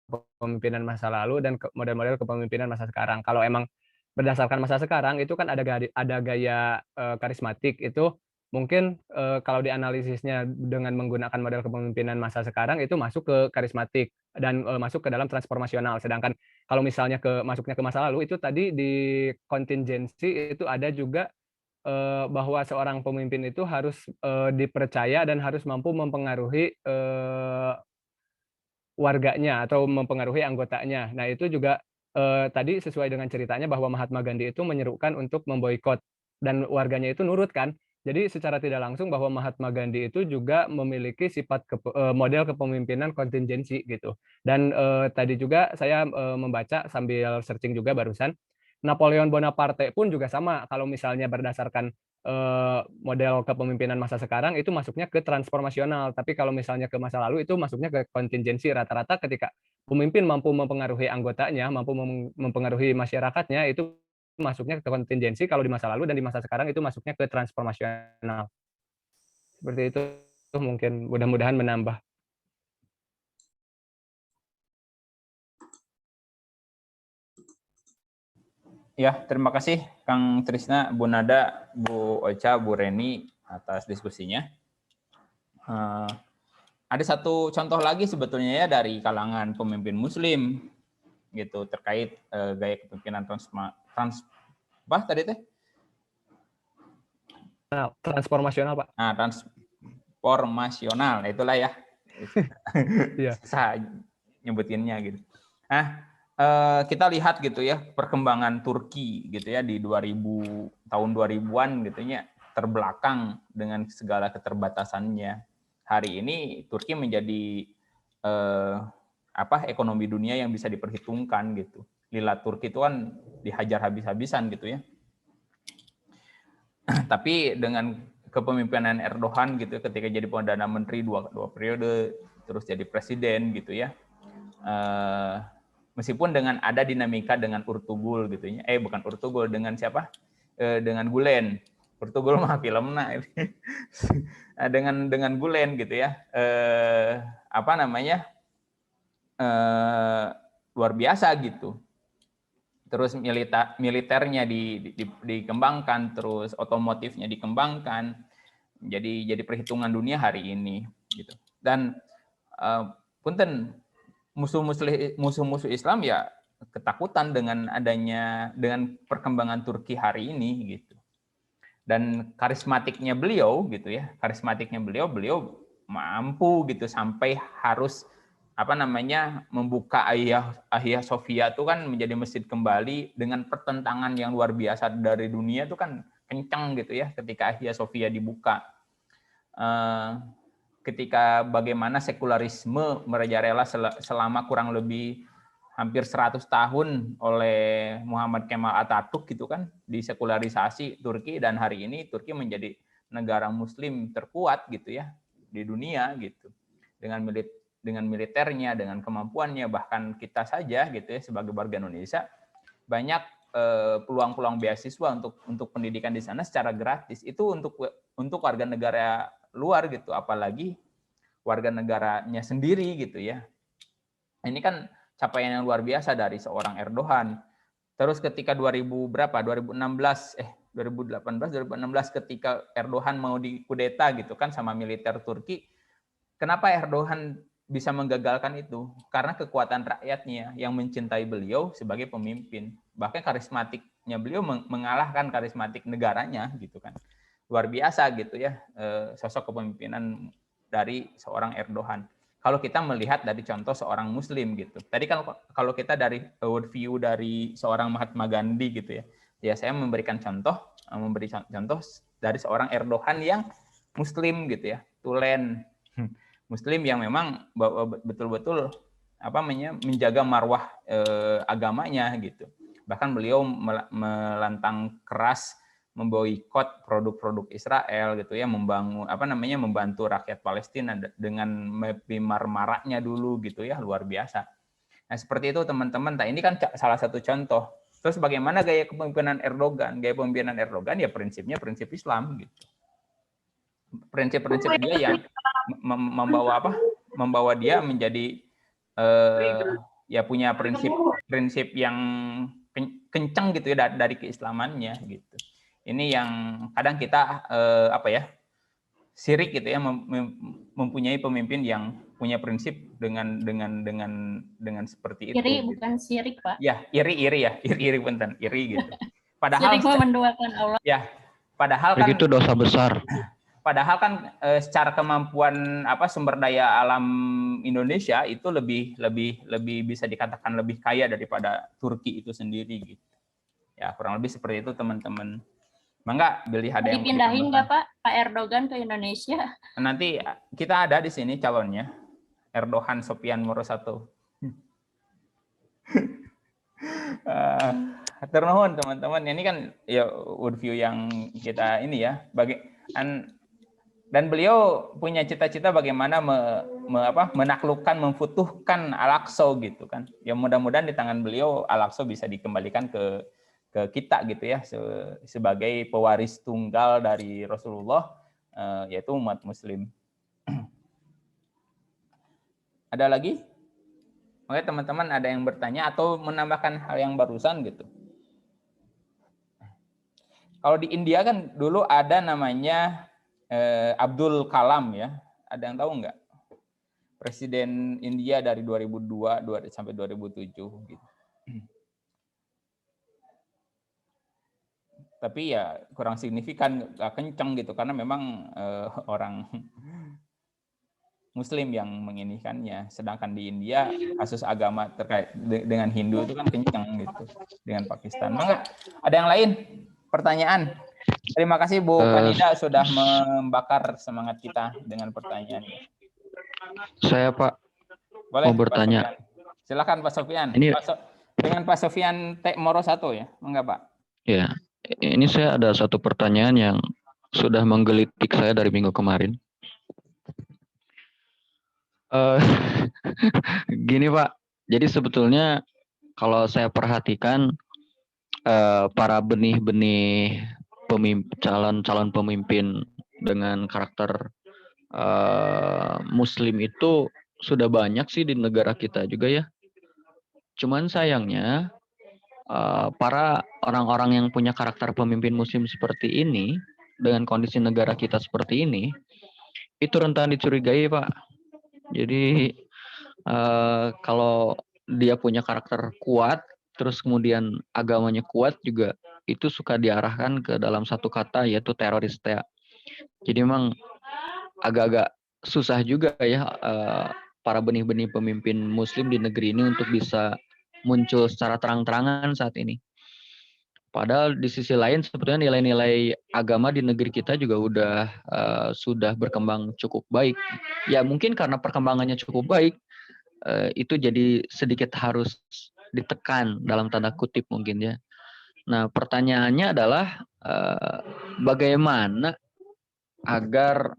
Speaker 4: kepemimpinan masa lalu dan model-model kepemimpinan masa sekarang. Kalau emang berdasarkan masa sekarang itu kan ada gaya karismatik itu mungkin kalau dianalisisnya dengan menggunakan model kepemimpinan masa sekarang itu masuk ke karismatik dan masuk ke dalam transformasional. Sedangkan kalau misalnya masuknya ke masa lalu itu tadi di kontingensi itu ada juga bahwa seorang pemimpin itu harus dipercaya dan harus mampu mempengaruhi warganya atau mempengaruhi anggotanya. Nah, itu juga tadi sesuai dengan ceritanya bahwa Mahatma Gandhi itu menyerukan untuk memboikot dan warganya itu nurut kan. Jadi secara tidak langsung bahwa Mahatma Gandhi itu juga memiliki sifat model kepemimpinan kontingensi gitu. Dan tadi juga saya membaca sambil searching juga barusan, Napoleon Bonaparte pun juga sama. Kalau misalnya berdasarkan model kepemimpinan masa sekarang itu masuknya ke transformasional, tapi kalau misalnya ke masa lalu itu masuknya ke kontingensi. Rata-rata ketika pemimpin mampu mempengaruhi anggotanya, mampu mempengaruhi masyarakatnya, itu masuknya ke kontingensi kalau di masa lalu, dan di masa sekarang itu masuknya ke transformasional. Seperti itu mungkin mudah-mudahan menambah.
Speaker 2: Ya, terima kasih Kang Trisna, Bu Nada, Bu Ocha, Bu Reni atas diskusinya. Ada satu contoh lagi sebetulnya ya dari kalangan pemimpin Muslim gitu terkait gaya kepemimpinan
Speaker 4: Transformasional, Pak.
Speaker 2: Nah, transformasional, itulah ya. Susah nyebutinnya gitu. Nah, kita lihat gitu ya perkembangan Turki gitu ya di tahun 2000-an gitu ya, terbelakang dengan segala keterbatasannya. Hari ini Turki menjadi ekonomi dunia yang bisa diperhitungkan gitu. Lila Turki itu kan dihajar habis-habisan gitu ya. Tapi dengan kepemimpinan Erdogan gitu ketika jadi Perdana Menteri dua periode terus jadi presiden gitu ya. Meskipun dengan ada dinamika dengan Ertuğrul gitu ya. Bukan Ertuğrul, dengan siapa? Dengan Gulen. Ertuğrul mah filmna. dengan Gulen gitu ya. Luar biasa gitu. Terus militernya dikembangkan, terus otomotifnya dikembangkan. Jadi perhitungan dunia hari ini gitu. Dan punten musuh-musuh Islam ya ketakutan dengan perkembangan Turki hari ini gitu. Dan karismatiknya beliau gitu ya, beliau mampu gitu sampai harus membuka Hagia Sophia itu kan menjadi masjid kembali dengan pertentangan yang luar biasa dari dunia itu kan kencang gitu ya ketika Hagia Sophia dibuka. Ketika bagaimana sekularisme merajalela selama kurang lebih hampir 100 tahun oleh Muhammad Kemal Atatürk gitu kan, disekularisasi Turki, dan hari ini Turki menjadi negara muslim terkuat gitu ya di dunia gitu. Dengan militernya, dengan kemampuannya, bahkan kita saja gitu ya sebagai warga Indonesia banyak peluang-peluang beasiswa untuk pendidikan di sana secara gratis. Itu untuk warga negara luar gitu, apalagi warga negaranya sendiri gitu ya. Ini kan capaian yang luar biasa dari seorang Erdogan. Terus ketika 2018 ketika Erdogan mau dikudeta gitu kan sama militer Turki, kenapa Erdogan bisa menggagalkan itu? Karena kekuatan rakyatnya yang mencintai beliau sebagai pemimpin. Bahkan karismatiknya beliau mengalahkan karismatik negaranya gitu kan. Luar biasa gitu ya sosok kepemimpinan dari seorang Erdogan. Kalau kita melihat dari contoh seorang Muslim gitu. Tadi kalau kita dari worldview dari seorang Mahatma Gandhi gitu ya. Ya saya memberi contoh dari seorang Erdogan yang Muslim gitu ya. Tulen Muslim yang memang betul-betul menjaga marwah agamanya gitu. Bahkan beliau melantang keras memboikot produk-produk Israel gitu ya, membantu rakyat Palestina dengan maraknya dulu gitu ya, luar biasa. Nah, seperti itu teman-teman. Nah, ini kan salah satu contoh. Terus bagaimana gaya kepemimpinan Erdogan? Gaya kepemimpinan Erdogan ya prinsipnya prinsip Islam gitu. Prinsip-prinsip dia yang membawa dia menjadi ya punya prinsip yang kencang gitu ya dari keislamannya gitu. Ini yang kadang kita syirik gitu ya, mempunyai pemimpin yang punya prinsip dengan seperti itu.
Speaker 5: Iri
Speaker 2: gitu.
Speaker 5: bukan syirik, Pak.
Speaker 2: Ya, iri punten, iri gitu. Padahal
Speaker 5: syirik menduakan Allah.
Speaker 2: Ya, padahal kan
Speaker 9: itu dosa besar.
Speaker 2: Padahal kan secara kemampuan sumber daya alam Indonesia itu lebih bisa dikatakan lebih kaya daripada Turki itu sendiri gitu. Ya, kurang lebih seperti itu teman-teman. Mangga Billy ada yang
Speaker 5: dipindahin nggak Pak Erdogan ke Indonesia?
Speaker 2: Nanti kita ada di sini calonnya, Erdogan Sofian Morosato. Ternuhun teman-teman, ini kan ya review yang kita ini ya, dan beliau punya cita-cita bagaimana menaklukkan, memfutuhkan Al-Aqsa gitu kan. Ya mudah-mudahan di tangan beliau Al-Aqsa bisa dikembalikan ke kita gitu ya, sebagai pewaris tunggal dari Rasulullah, yaitu umat Muslim. Ada lagi? Oke teman-teman, ada yang bertanya atau menambahkan hal yang barusan gitu? Kalau di India kan dulu ada namanya Abdul Kalam ya, ada yang tahu nggak? Presiden India dari 2002 sampai 2007 gitu. Tapi ya kurang signifikan, gak kenceng gitu, karena memang orang Muslim yang menginikannya. Sedangkan di India kasus agama terkait dengan Hindu itu kan kenceng gitu, dengan Pakistan. Mangga, ada yang lain? Pertanyaan? Terima kasih Bu Kanida sudah membakar semangat kita dengan pertanyaannya.
Speaker 9: Saya Pak
Speaker 2: boleh,
Speaker 9: mau bertanya.
Speaker 2: Pak silakan Pak Sofian.
Speaker 9: Ini
Speaker 2: dengan Pak Sofian Morosato ya, enggak Pak?
Speaker 9: Ya, ini saya ada satu pertanyaan yang sudah menggelitik saya dari minggu kemarin. Gini Pak, jadi sebetulnya kalau saya perhatikan para benih-benih calon pemimpin dengan karakter Muslim itu sudah banyak sih di negara kita juga ya. Cuman sayangnya para orang-orang yang punya karakter pemimpin Muslim seperti ini dengan kondisi negara kita seperti ini itu rentan dicurigai Pak. Jadi kalau dia punya karakter kuat, terus kemudian agamanya kuat juga, itu suka diarahkan ke dalam satu kata yaitu teroris. Jadi memang agak-agak susah juga ya para benih-benih pemimpin Muslim di negeri ini untuk bisa muncul secara terang-terangan saat ini. Padahal di sisi lain sebetulnya nilai-nilai agama di negeri kita juga sudah berkembang cukup baik. Ya mungkin karena perkembangannya cukup baik, itu jadi sedikit harus ditekan dalam tanda kutip mungkin ya. Nah pertanyaannya adalah bagaimana agar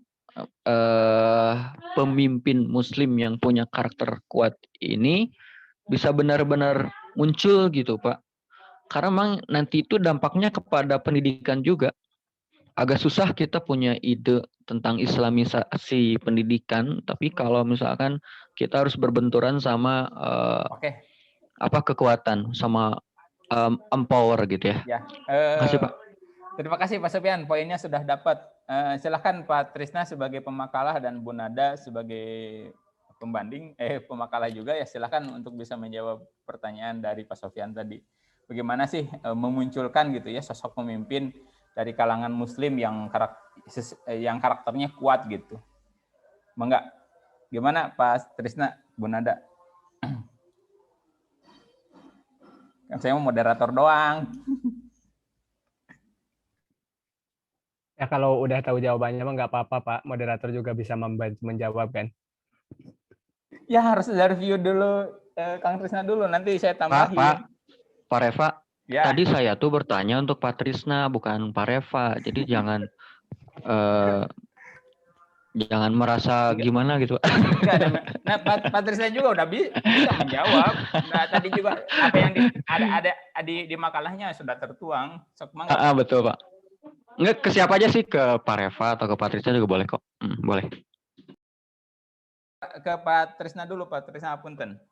Speaker 9: pemimpin Muslim yang punya karakter kuat ini bisa benar-benar muncul gitu Pak. Karena memang nanti itu dampaknya kepada pendidikan juga. Agak susah kita punya ide tentang islamisasi pendidikan, tapi kalau misalkan kita harus berbenturan sama kekuatan, sama empower gitu ya. Terima kasih Pak.
Speaker 2: Terima kasih Pak Sofian, poinnya sudah dapat. Silakan Pak Trisna sebagai pemakalah dan Bu Nada sebagai pembanding, pemakalah juga ya. Silakan untuk bisa menjawab pertanyaan dari Pak Sofian tadi. Bagaimana sih memunculkan gitu ya sosok pemimpin dari kalangan Muslim yang karakternya kuat gitu. Mangga, gimana Pak Trisna, Bu Nada? Kan saya mau moderator doang.
Speaker 4: Ya kalau udah tahu jawabannya mah nggak apa-apa Pak, moderator juga bisa membantu menjawab kan.
Speaker 2: Ya harus dari review dulu Kang Trisna dulu, nanti saya tambahin.
Speaker 9: Pak Reva,
Speaker 2: ya.
Speaker 9: Tadi saya tuh bertanya untuk Pak Trisna, bukan Pak Reva. Jadi jangan merasa gimana gitu.
Speaker 2: Nah, Pak Trisna juga udah bisa menjawab. Nah, tadi juga apa yang ada di makalahnya sudah tertuang.
Speaker 9: Betul Pak. Enggak, ke siapa aja sih? Ke Pak Reva atau ke Pak Trisna juga boleh kok. Boleh.
Speaker 2: Ke Pak Trisna dulu, Pak Trisna punten.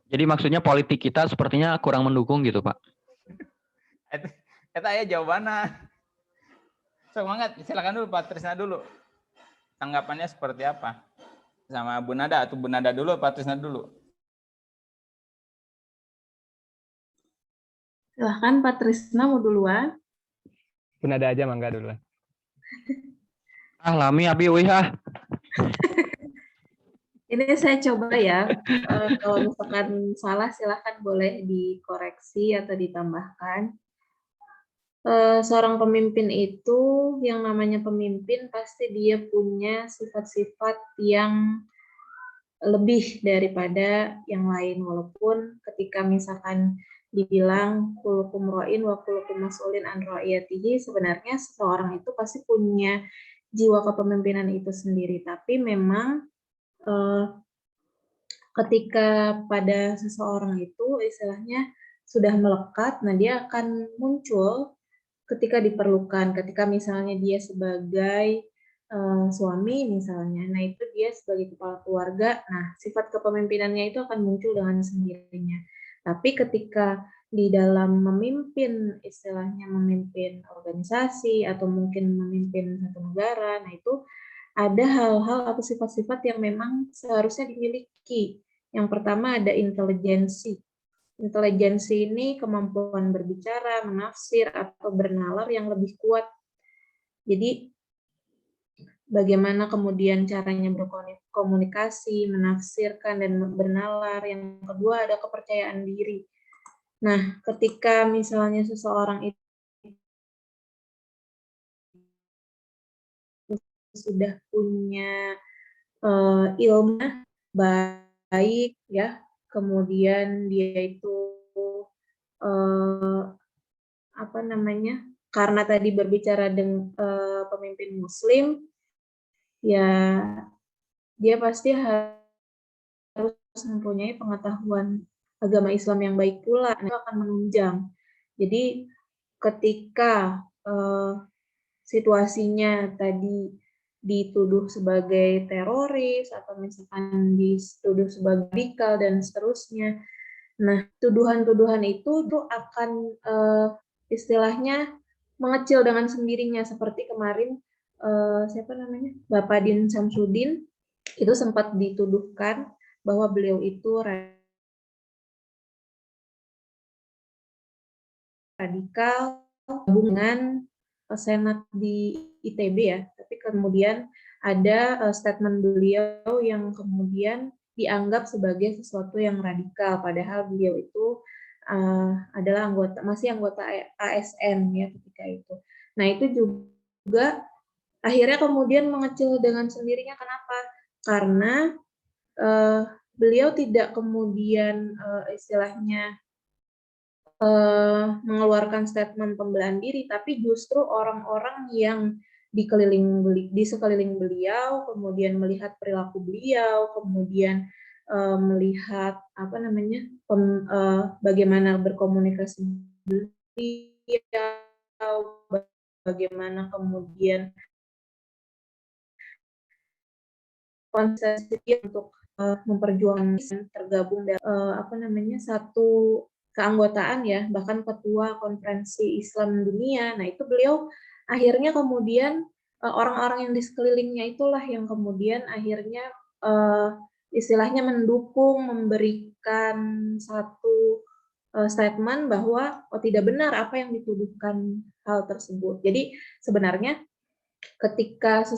Speaker 9: Jadi maksudnya politik kita sepertinya kurang mendukung gitu, Pak.
Speaker 2: Eta aya jawabanna. Semangat, silakan dulu Pak Trisna dulu. Tanggapannya seperti apa? Sama Bu Nada atau Bu Nada dulu, Pak Trisna dulu.
Speaker 1: Silahkan Pak Trisna mau duluan.
Speaker 4: Bu Nada aja mangga duluan.
Speaker 9: Lami abi euy ah.
Speaker 1: Ini saya coba ya, kalau misalkan salah silahkan boleh dikoreksi atau ditambahkan. Seorang pemimpin itu, yang namanya pemimpin pasti dia punya sifat-sifat yang lebih daripada yang lain, walaupun ketika misalkan dibilang kulukum ra'in wa kulukum mas'ulin an ra'iyatihi, sebenarnya seseorang itu pasti punya jiwa kepemimpinan itu sendiri, tapi memang ketika pada seseorang itu istilahnya sudah melekat, nah dia akan muncul ketika diperlukan, ketika misalnya dia sebagai suami misalnya, nah itu dia sebagai kepala keluarga, nah sifat kepemimpinannya itu akan muncul dengan sendirinya. Tapi ketika di dalam memimpin, istilahnya memimpin organisasi atau mungkin memimpin satu negara, nah itu ada hal-hal atau sifat-sifat yang memang seharusnya dimiliki. Yang pertama ada intelijensi. Intelijensi ini kemampuan berbicara, menafsir, atau bernalar yang lebih kuat. Jadi, bagaimana kemudian caranya berkomunikasi, menafsirkan, dan bernalar. Yang kedua ada kepercayaan diri. Nah, ketika misalnya seseorang itu sudah punya ilmu baik, ya, kemudian dia itu karena tadi berbicara dengan pemimpin Muslim, ya dia pasti harus mempunyai pengetahuan agama Islam yang baik pula, itu akan menunjang. Jadi ketika situasinya tadi dituduh sebagai teroris atau misalkan dituduh sebagai radikal dan seterusnya, nah tuduhan-tuduhan itu akan istilahnya mengecil dengan sendirinya, seperti kemarin Bapak Din Samsudin itu sempat dituduhkan bahwa beliau itu radikal hubungan senat di ITB ya, tapi kemudian ada statement beliau yang kemudian dianggap sebagai sesuatu yang radikal, padahal beliau itu adalah masih anggota ASN ya ketika itu. Nah itu juga akhirnya kemudian mengecil dengan sendirinya. Kenapa? Karena beliau tidak kemudian istilahnya mengeluarkan statement pembelaan diri, tapi justru orang-orang yang di sekeliling beliau, kemudian melihat perilaku beliau, kemudian melihat bagaimana berkomunikasi beliau, bagaimana kemudian konsep untuk memperjuangkan tergabung dalam satu keanggotaan ya, bahkan ketua konferensi Islam dunia. Nah itu beliau akhirnya kemudian orang-orang yang di sekelilingnya itulah yang kemudian akhirnya istilahnya mendukung, memberikan satu statement bahwa tidak benar apa yang dituduhkan hal tersebut. Jadi sebenarnya ketika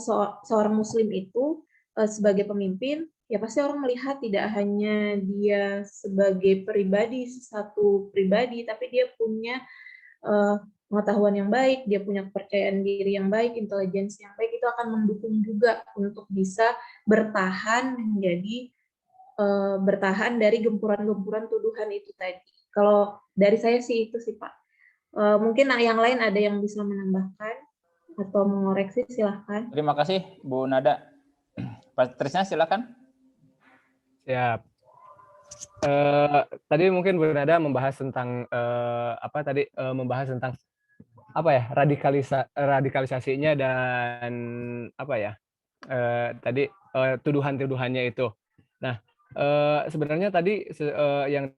Speaker 1: seorang Muslim itu sebagai pemimpin, ya pasti orang melihat tidak hanya dia sebagai satu pribadi, tapi dia punya pengetahuan yang baik, dia punya kepercayaan diri yang baik, intelijensi yang baik, itu akan mendukung juga untuk bisa bertahan dari gempuran-gempuran tuduhan itu tadi. Kalau dari saya sih itu sih Pak. Mungkin yang lain ada yang bisa menambahkan atau mengoreksi, silahkan.
Speaker 2: Terima kasih Bu Nada. Pak Trisna silakan.
Speaker 4: Siap. Tadi mungkin Bu Nada membahas tentang membahas tentang radikalisasinya dan tadi tuduhan-tuduhannya itu. Nah, Sebenarnya tadi yang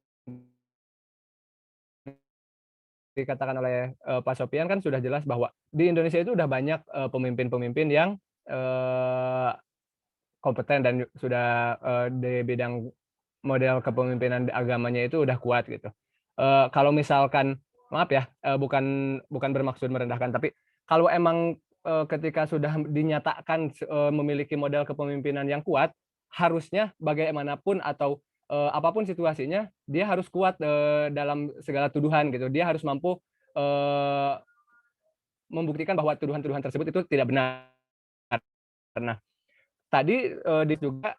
Speaker 4: dikatakan oleh Pak Sofian kan sudah jelas bahwa di Indonesia itu udah banyak pemimpin-pemimpin yang kompeten dan sudah di bidang model kepemimpinan agamanya itu udah kuat gitu. Kalau misalkan maaf ya, bukan bermaksud merendahkan, tapi kalau emang ketika sudah dinyatakan memiliki model kepemimpinan yang kuat, harusnya bagaimanapun atau apapun situasinya, dia harus kuat dalam segala tuduhan gitu. Dia harus mampu membuktikan bahwa tuduhan-tuduhan tersebut itu tidak benar. Nah, tadi juga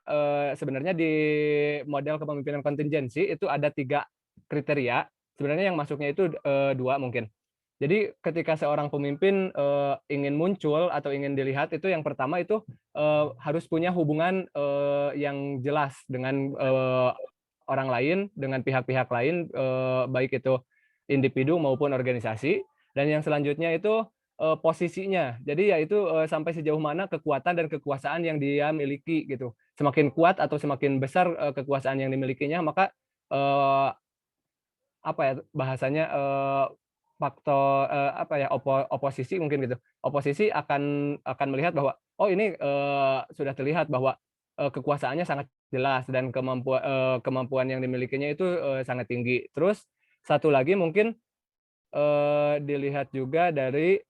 Speaker 4: sebenarnya di model kepemimpinan kontingensi itu ada 3 kriteria. Sebenarnya yang masuknya itu 2 mungkin. Jadi ketika seorang pemimpin ingin muncul atau ingin dilihat, itu yang pertama itu harus punya hubungan yang jelas dengan orang lain, dengan pihak-pihak lain, baik itu individu maupun organisasi. Dan yang selanjutnya itu posisinya. Jadi yaitu sampai sejauh mana kekuatan dan kekuasaan yang dia miliki gitu. Semakin kuat atau semakin besar kekuasaan yang dimilikinya, maka apa ya bahasanya faktor apa ya oposisi mungkin gitu. Oposisi akan melihat bahwa oh ini sudah terlihat bahwa kekuasaannya sangat jelas dan kemampuan yang dimilikinya itu sangat tinggi. Terus satu lagi mungkin dilihat juga dari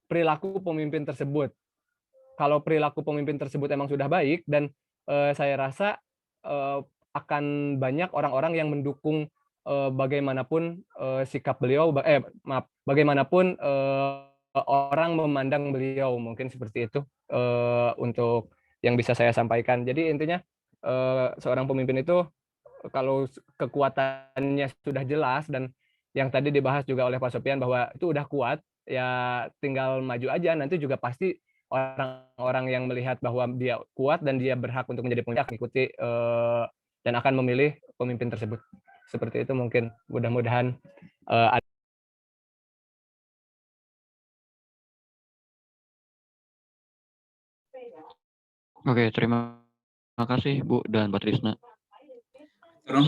Speaker 4: perilaku pemimpin tersebut. Kalau perilaku pemimpin tersebut emang sudah baik dan saya rasa akan banyak orang-orang yang mendukung bagaimanapun sikap beliau, bagaimanapun orang memandang beliau, mungkin seperti itu untuk yang bisa saya sampaikan. Jadi intinya seorang pemimpin itu kalau kekuatannya sudah jelas dan yang tadi dibahas juga oleh Pak Sofian bahwa itu udah kuat, ya tinggal maju aja, nanti juga pasti orang-orang yang melihat bahwa dia kuat dan dia berhak untuk menjadi pemimpin mengikuti dan akan memilih pemimpin tersebut. Seperti itu mungkin, mudah-mudahan
Speaker 9: Oke, terima kasih Bu dan Pak Trisna.
Speaker 2: Turun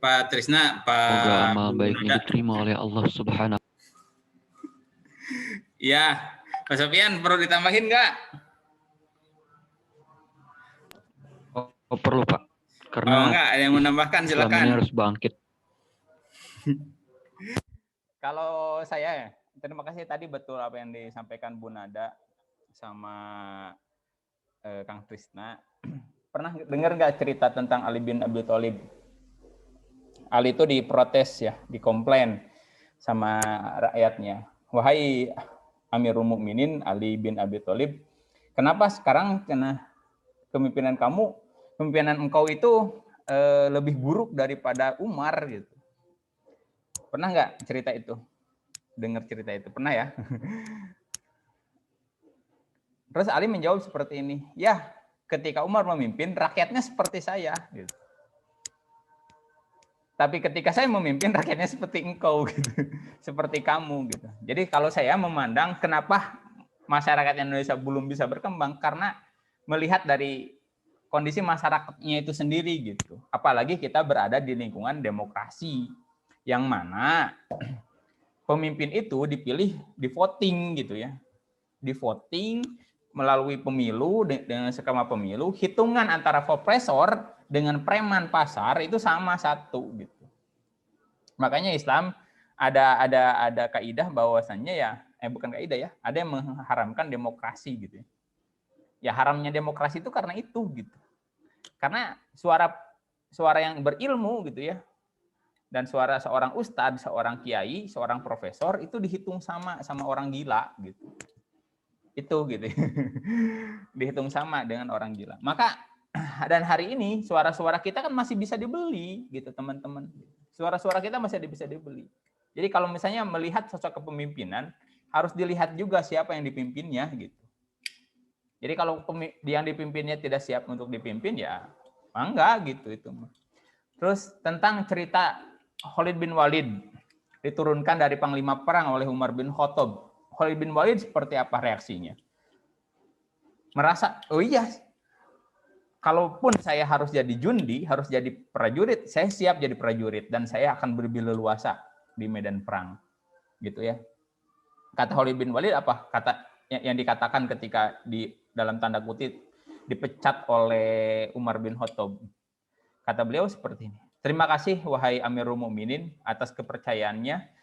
Speaker 2: Pak Trisna, Pak
Speaker 9: Semoga amal baiknya diterima oleh Allah Subhanahu.
Speaker 2: Ya, Pak Sofian perlu ditambahin nggak?
Speaker 9: Oh, perlu Pak, karena
Speaker 2: enggak, ada yang menambahkan silakan.
Speaker 9: Islam ini harus bangkit.
Speaker 2: Kalau saya, terima kasih tadi betul apa yang disampaikan Bu Nada sama Kang Trisna. Pernah dengar nggak cerita tentang Ali bin Abi Thalib? Ali itu diprotes ya, dikomplain sama rakyatnya. Wahai Amirul Mukminin Ali bin Abi Thalib, kenapa sekarang kepemimpinan engkau itu lebih buruk daripada Umar gitu? Pernah nggak cerita itu? Dengar cerita itu? Pernah ya? Terus Ali menjawab seperti ini, ya ketika Umar memimpin, rakyatnya seperti saya. Gitu. Tapi ketika saya memimpin, rakyatnya seperti engkau, gitu. Seperti kamu. Gitu. Jadi kalau saya memandang kenapa masyarakat Indonesia belum bisa berkembang, karena melihat dari kondisi masyarakatnya itu sendiri. Gitu. Apalagi kita berada di lingkungan demokrasi, yang mana pemimpin itu dipilih di voting gitu ya. Di voting melalui pemilu dengan skema pemilu, hitungan antara profesor dengan preman pasar itu sama satu gitu. Makanya Islam ada kaidah bahwasannya ya bukan kaidah ya, ada yang mengharamkan demokrasi gitu ya. Ya haramnya demokrasi itu karena itu gitu. Karena suara yang berilmu gitu ya. Dan suara seorang ustadz, seorang kiai, seorang profesor itu dihitung sama orang gila gitu. Itu gitu. Dihitung sama dengan orang gila. Maka dan hari ini suara-suara kita kan masih bisa dibeli gitu teman-teman. Suara-suara kita masih bisa dibeli. Jadi kalau misalnya melihat sosok kepemimpinan harus dilihat juga siapa yang dipimpinnya gitu. Jadi kalau yang dipimpinnya tidak siap untuk dipimpin ya enggak gitu itu. Terus tentang cerita Khalid bin Walid diturunkan dari panglima perang oleh Umar bin Khattab. Khalid bin Walid seperti apa reaksinya? Merasa, oh iya, kalaupun saya harus jadi jundi, harus jadi prajurit, saya siap jadi prajurit dan saya akan lebih leluasa di medan perang, gitu ya. Kata Khalid bin Walid apa? Kata yang dikatakan ketika di dalam tanda kutip dipecat oleh Umar bin Khattab. Kata beliau seperti ini. Terima kasih wahai Amirul Mukminin atas kepercayaannya.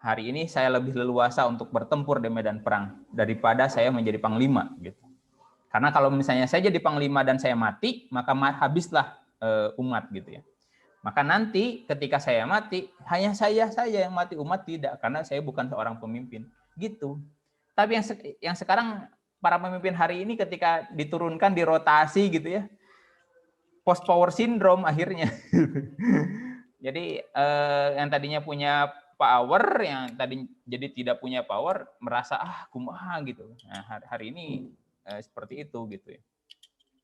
Speaker 2: Hari ini saya lebih leluasa untuk bertempur di medan perang daripada saya menjadi panglima, gitu. Karena kalau misalnya saya jadi panglima dan saya mati, maka habislah umat, gitu ya. Maka nanti ketika saya mati, hanya saya yang mati, umat tidak, karena saya bukan seorang pemimpin, gitu. Tapi yang sekarang para pemimpin hari ini ketika diturunkan, dirotasi, gitu ya, post power syndrome akhirnya. Jadi yang tadinya punya power, yang tadi jadi tidak punya power, merasa kumaha gitu. Nah, hari ini seperti itu, gitu ya.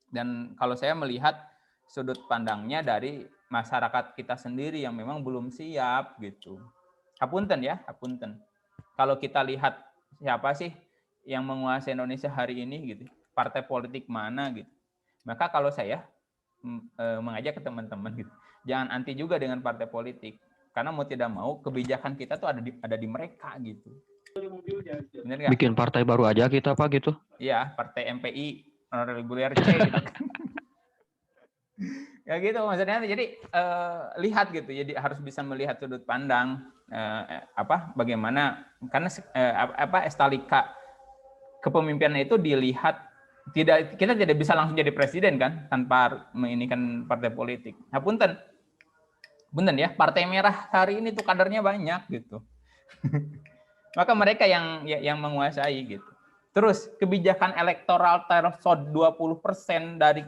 Speaker 2: Dan kalau saya melihat sudut pandangnya dari masyarakat kita sendiri yang memang belum siap, gitu. Hapunten ya, hapunten. Kalau kita lihat siapa sih yang menguasai Indonesia hari ini, gitu, partai politik mana, gitu. Maka kalau saya mengajak ke teman-teman, gitu, jangan anti juga dengan partai politik, karena mau tidak mau kebijakan kita tuh ada di mereka, gitu. Bener nggak?
Speaker 9: Bikin partai baru aja kita Pak gitu.
Speaker 2: Iya, partai MPI reguler C gitu. Ya gitu maksudnya. Jadi lihat gitu. Jadi harus bisa melihat sudut pandang bagaimana, karena estalika kepemimpinan itu dilihat, kita tidak bisa langsung jadi presiden kan tanpa menginikan partai politik. Nah, punten ya, Partai Merah hari ini tuh kadernya banyak, gitu. Maka mereka yang menguasai, gitu. Terus kebijakan elektoral threshold 20% dari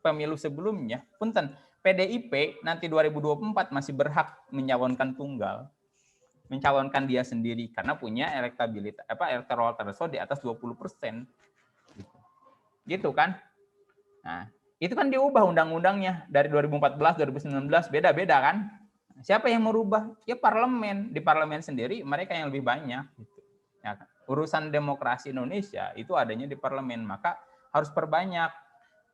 Speaker 2: pemilu sebelumnya, punten, PDIP nanti 2024 masih berhak mencalonkan tunggal, mencalonkan dia sendiri karena punya elektabilitas elektoral threshold di atas 20%. Gitu kan? Nah, itu kan diubah undang-undangnya dari 2014, 2019, beda-beda kan? Siapa yang merubah? Ya parlemen. Di parlemen sendiri mereka yang lebih banyak. Gitu. Ya, urusan demokrasi Indonesia itu adanya di parlemen, maka harus perbanyak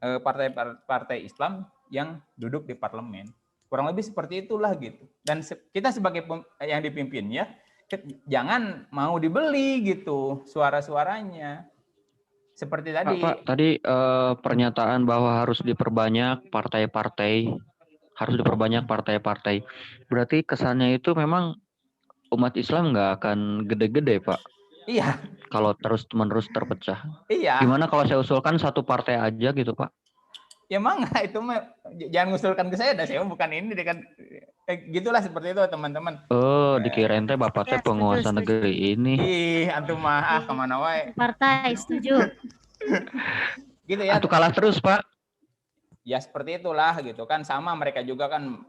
Speaker 2: partai-partai Islam yang duduk di parlemen. Kurang lebih seperti itulah, gitu. Dan kita sebagai yang dipimpinnya jangan mau dibeli, gitu, suara-suaranya. Seperti tadi.
Speaker 9: Pak, tadi pernyataan bahwa harus diperbanyak partai-partai. Harus diperbanyak partai-partai. Berarti kesannya itu memang umat Islam nggak akan gede-gede, Pak.
Speaker 2: Iya.
Speaker 9: Kalau terus-menerus terpecah.
Speaker 2: Iya.
Speaker 9: Gimana kalau saya usulkan satu partai aja gitu, Pak?
Speaker 2: Ya mangga, itu mah jangan ngusulkan ke saya, saya bukan ini dengan gitulah, seperti itu teman-teman.
Speaker 9: Oh, dikirain teh Bapak teh penguasa negeri ini.
Speaker 2: Ih, antum mah kemana wae.
Speaker 8: Partai setuju.
Speaker 2: Gitu ya.
Speaker 9: Atau kalah terus, Pak.
Speaker 2: Ya seperti itulah, gitu kan, sama mereka juga kan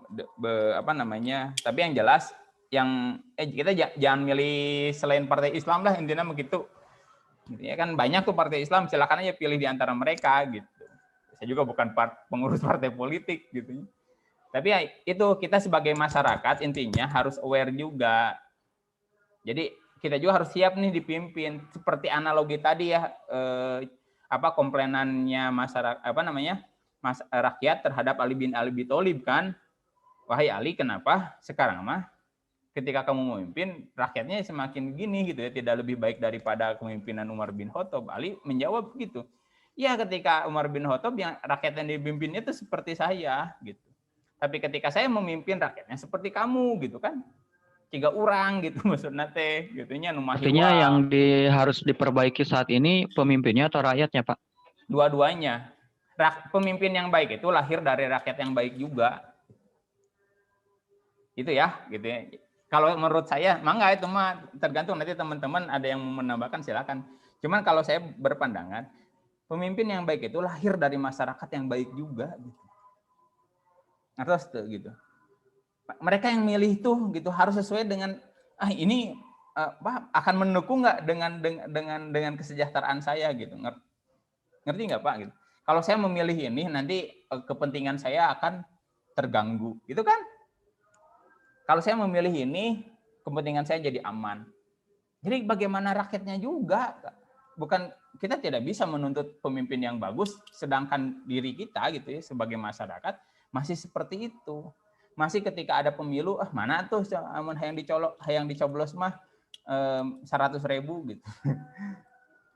Speaker 2: tapi yang jelas yang kita jangan milih selain partai Islam lah, intinya begitu. Ya kan banyak tuh partai Islam, silakan aja pilih di antara mereka, gitu. Saya juga bukan pengurus partai politik, gitu. Tapi ya itu, kita sebagai masyarakat intinya harus aware juga. Jadi kita juga harus siap nih dipimpin, seperti analogi tadi ya, komplainannya masyarakat rakyat terhadap Ali bin Abi Thalib kan. Wahai Ali, kenapa sekarang mah ketika kamu memimpin rakyatnya semakin gini, gitu ya, tidak lebih baik daripada kepemimpinan Umar bin Khattab? Ali menjawab gitu. Ya, ketika Umar bin Khattab yang rakyat yang dipimpinnya itu seperti saya, gitu. Tapi ketika saya memimpin rakyatnya seperti kamu, gitu kan. 3 orang gitu maksudnya teh, gitunya.
Speaker 9: Artinya yang harus diperbaiki saat ini pemimpinnya atau rakyatnya, Pak?
Speaker 2: Dua-duanya. Pemimpin yang baik itu lahir dari rakyat yang baik juga. Gitu ya, gitu ya. Kalau menurut saya, mangga itu mah tergantung, nanti teman-teman ada yang mau menambahkan silakan. Cuman kalau saya berpandangan, pemimpin yang baik itu lahir dari masyarakat yang baik juga, gitu. Terus gitu. Mereka yang milih tuh, gitu, harus sesuai dengan ini akan mendukung nggak dengan kesejahteraan saya, gitu. Ngerti nggak Pak? Gitu. Kalau saya memilih ini, nanti kepentingan saya akan terganggu, gitu kan? Kalau saya memilih ini, kepentingan saya jadi aman. Jadi bagaimana rakyatnya juga, kita tidak bisa menuntut pemimpin yang bagus, sedangkan diri kita gitu ya sebagai masyarakat masih seperti itu. Masih ketika ada pemilu, mana tuh yang dicoblos mah 100.000 gitu.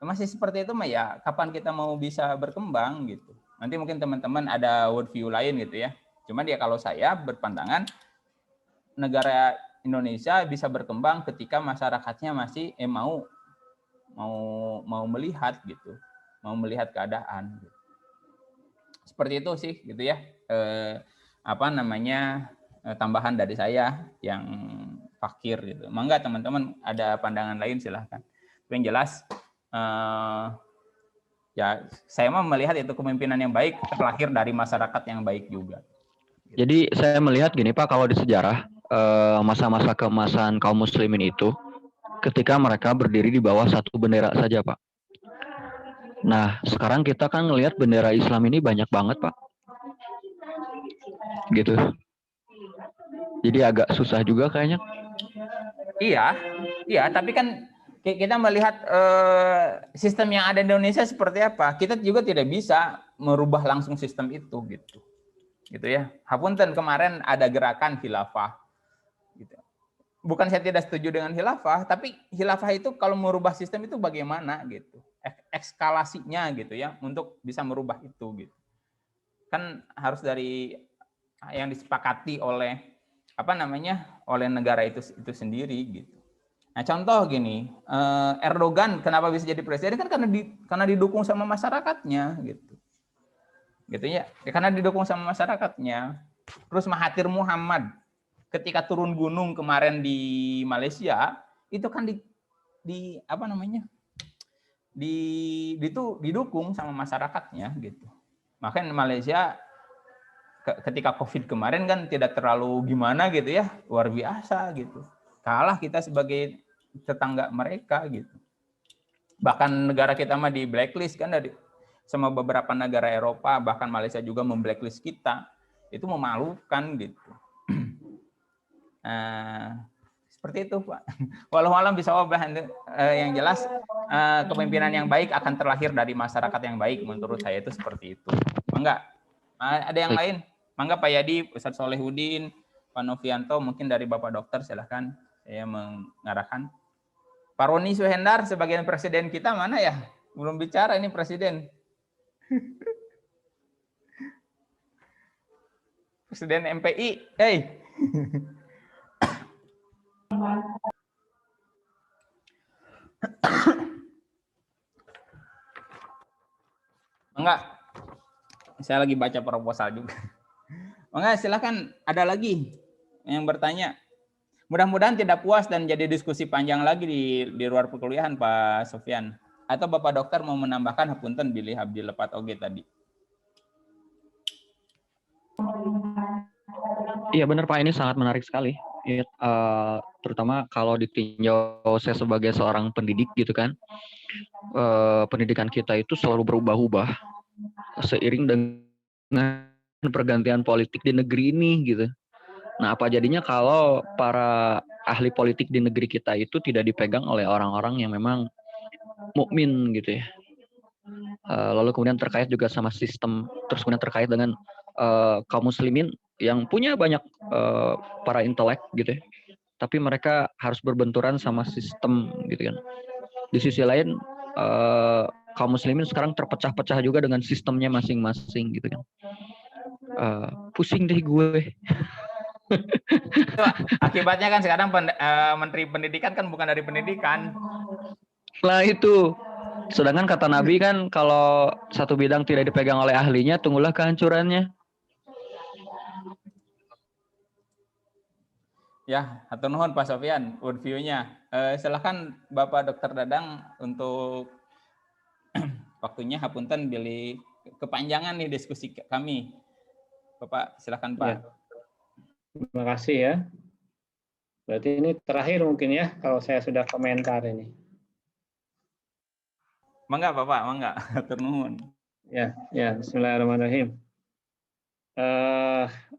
Speaker 2: Masih seperti itu mah ya kapan kita mau bisa berkembang gitu. Nanti mungkin teman-teman ada worldview lain gitu ya. Cuman ya kalau saya berpandangan negara Indonesia bisa berkembang ketika masyarakatnya masih mau melihat gitu, mau melihat keadaan. Seperti itu sih gitu ya. Tambahan dari saya yang fakir gitu. Mangga teman-teman ada pandangan lain silahkan. Yang jelas ya saya mau melihat itu kepemimpinan yang baik terlahir dari masyarakat yang baik juga.
Speaker 9: Jadi saya melihat gini Pak, kalau di sejarah masa-masa keemasan kaum muslimin itu ketika mereka berdiri di bawah satu bendera saja Pak. Nah sekarang kita kan ngelihat bendera Islam ini banyak banget Pak. Gitu. Jadi agak susah juga kayaknya.
Speaker 2: Iya, tapi kan kita melihat sistem yang ada di Indonesia seperti apa. Kita juga tidak bisa merubah langsung sistem itu gitu ya. Hapunten kemarin ada gerakan khilafah. Gitu. Bukan saya tidak setuju dengan khilafah, tapi khilafah itu kalau merubah sistem itu bagaimana gitu. Eskalasinya gitu ya untuk bisa merubah itu gitu. Kan harus dari yang disepakati oleh oleh negara itu sendiri gitu. Nah contoh gini, Erdogan kenapa bisa jadi presiden kan karena didukung sama masyarakatnya gitu ya, karena didukung sama masyarakatnya. Terus Mahathir Muhammad ketika turun gunung kemarin di Malaysia itu kan didukung sama masyarakatnya gitu. Makanya Malaysia ketika COVID kemarin kan tidak terlalu gimana gitu ya, luar biasa gitu. Kalah kita sebagai tetangga mereka gitu. Bahkan negara kita mah di blacklist kan dari sama beberapa negara Eropa, bahkan Malaysia juga memblacklist kita. Itu memalukan gitu. Seperti itu Pak. Walau alam bisa yang jelas kepemimpinan yang baik akan terlahir dari masyarakat yang baik, menurut saya itu seperti itu. Enggak? Ada yang lain? Mangga Pak Yadi, Ustadz Solehudin, Pak Novianto, mungkin dari Bapak Dokter silahkan saya mengarahkan. Pak Roni Suhendar sebagai presiden kita mana ya? Belum bicara ini presiden. Presiden MPI, hey. Enggak. Saya lagi baca proposal juga. Enggak, silakan ada lagi yang bertanya. Mudah-mudahan tidak puas dan jadi diskusi panjang lagi di luar perkuliahan Pak Sofyan. Atau Bapak Dokter mau menambahkan hapunten bilih abdi lepat oge tadi.
Speaker 9: Iya benar Pak, ini sangat menarik sekali. Ya, terutama kalau ditinjau saya sebagai seorang pendidik gitu kan. Pendidikan kita itu selalu berubah-ubah seiring dengan pergantian politik di negeri ini gitu. Nah, apa jadinya kalau para ahli politik di negeri kita itu tidak dipegang oleh orang-orang yang memang mukmin gitu ya. Lalu kemudian terkait juga sama sistem, terus kemudian terkait dengan kaum muslimin yang punya banyak para intelek gitu ya. Tapi mereka harus berbenturan sama sistem gitu kan. Di sisi lain kaum muslimin sekarang terpecah-pecah juga dengan sistemnya masing-masing gitu kan. Pusing deh gue.
Speaker 2: Itu akibatnya kan sekarang Menteri Pendidikan kan bukan dari pendidikan.
Speaker 9: Nah itu. Sedangkan kata Nabi kan kalau satu bidang tidak dipegang oleh ahlinya, tunggulah kehancurannya.
Speaker 2: Ya, hatur nuhun Pak Sofyan, worldview-nya. Silahkan Bapak Dokter Dadang untuk waktunya hapunten bilih kepanjangan nih diskusi kami. Bapak silahkan Pak.
Speaker 7: Ya. Terima kasih ya. Berarti ini terakhir mungkin ya kalau saya sudah komentar ini.
Speaker 2: Mangga Bapak, mangga. Hatur nuhun.
Speaker 7: Ya, bismillahirrahmanirrahim.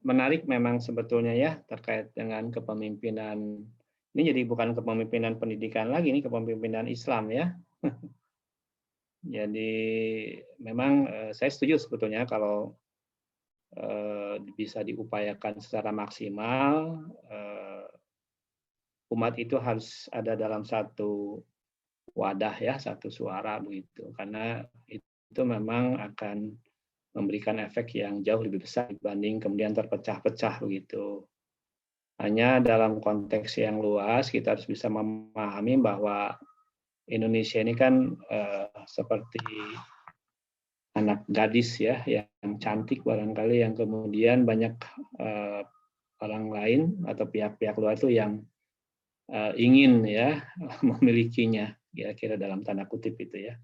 Speaker 7: Menarik memang sebetulnya ya terkait dengan kepemimpinan. Ini jadi bukan kepemimpinan pendidikan lagi, ini kepemimpinan Islam ya. Jadi memang saya setuju sebetulnya kalau bisa diupayakan secara maksimal, umat itu harus ada dalam satu wadah ya, satu suara begitu. Karena itu memang akan memberikan efek yang jauh lebih besar dibanding kemudian terpecah-pecah begitu. Hanya dalam konteks yang luas kita harus bisa memahami bahwa Indonesia ini kan seperti anak gadis ya yang cantik barangkali, yang kemudian banyak orang lain atau pihak-pihak luar itu yang ingin ya memilikinya, kira-kira dalam tanda kutip itu ya.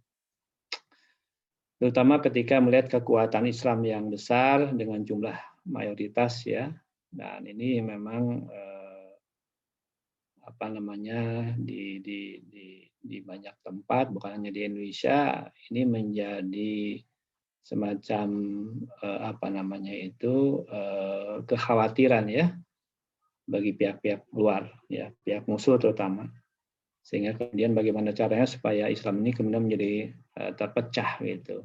Speaker 7: Terutama ketika melihat kekuatan Islam yang besar dengan jumlah mayoritas ya, dan ini memang apa namanya di banyak tempat, bukan hanya di Indonesia, ini menjadi semacam apa namanya itu kekhawatiran ya bagi pihak-pihak luar ya, pihak musuh terutama, sehingga kemudian bagaimana caranya supaya Islam ini kemudian menjadi terpecah gitu.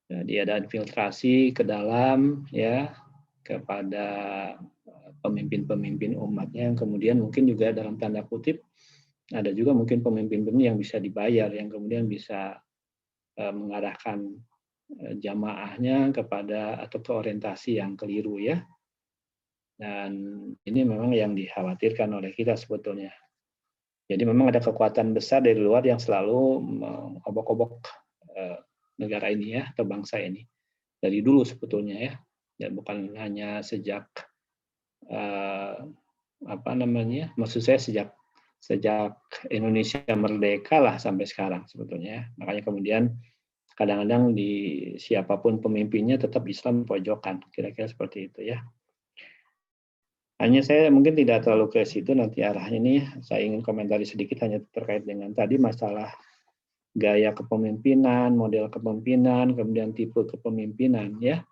Speaker 7: Jadi ada infiltrasi ke dalam ya kepada pemimpin-pemimpin umatnya, yang kemudian mungkin juga dalam tanda kutip ada juga mungkin pemimpin-pemimpin yang bisa dibayar, yang kemudian bisa mengarahkan jamaahnya kepada atau ke orientasi yang keliru ya. Dan ini memang yang dikhawatirkan oleh kita sebetulnya. Jadi memang ada kekuatan besar dari luar yang selalu mengobok-obok negara ini ya, atau bangsa ini dari dulu sebetulnya ya, dan bukan hanya sejak apa namanya, maksud saya sejak Indonesia merdeka lah sampai sekarang sebetulnya. Makanya kemudian kadang-kadang di siapapun pemimpinnya tetap Islam pojokan, kira-kira seperti itu ya. Hanya saya mungkin tidak terlalu ke situ nanti arahnya nih, saya ingin komentari sedikit hanya terkait dengan tadi masalah gaya kepemimpinan, model kepemimpinan, kemudian tipe kepemimpinan ya.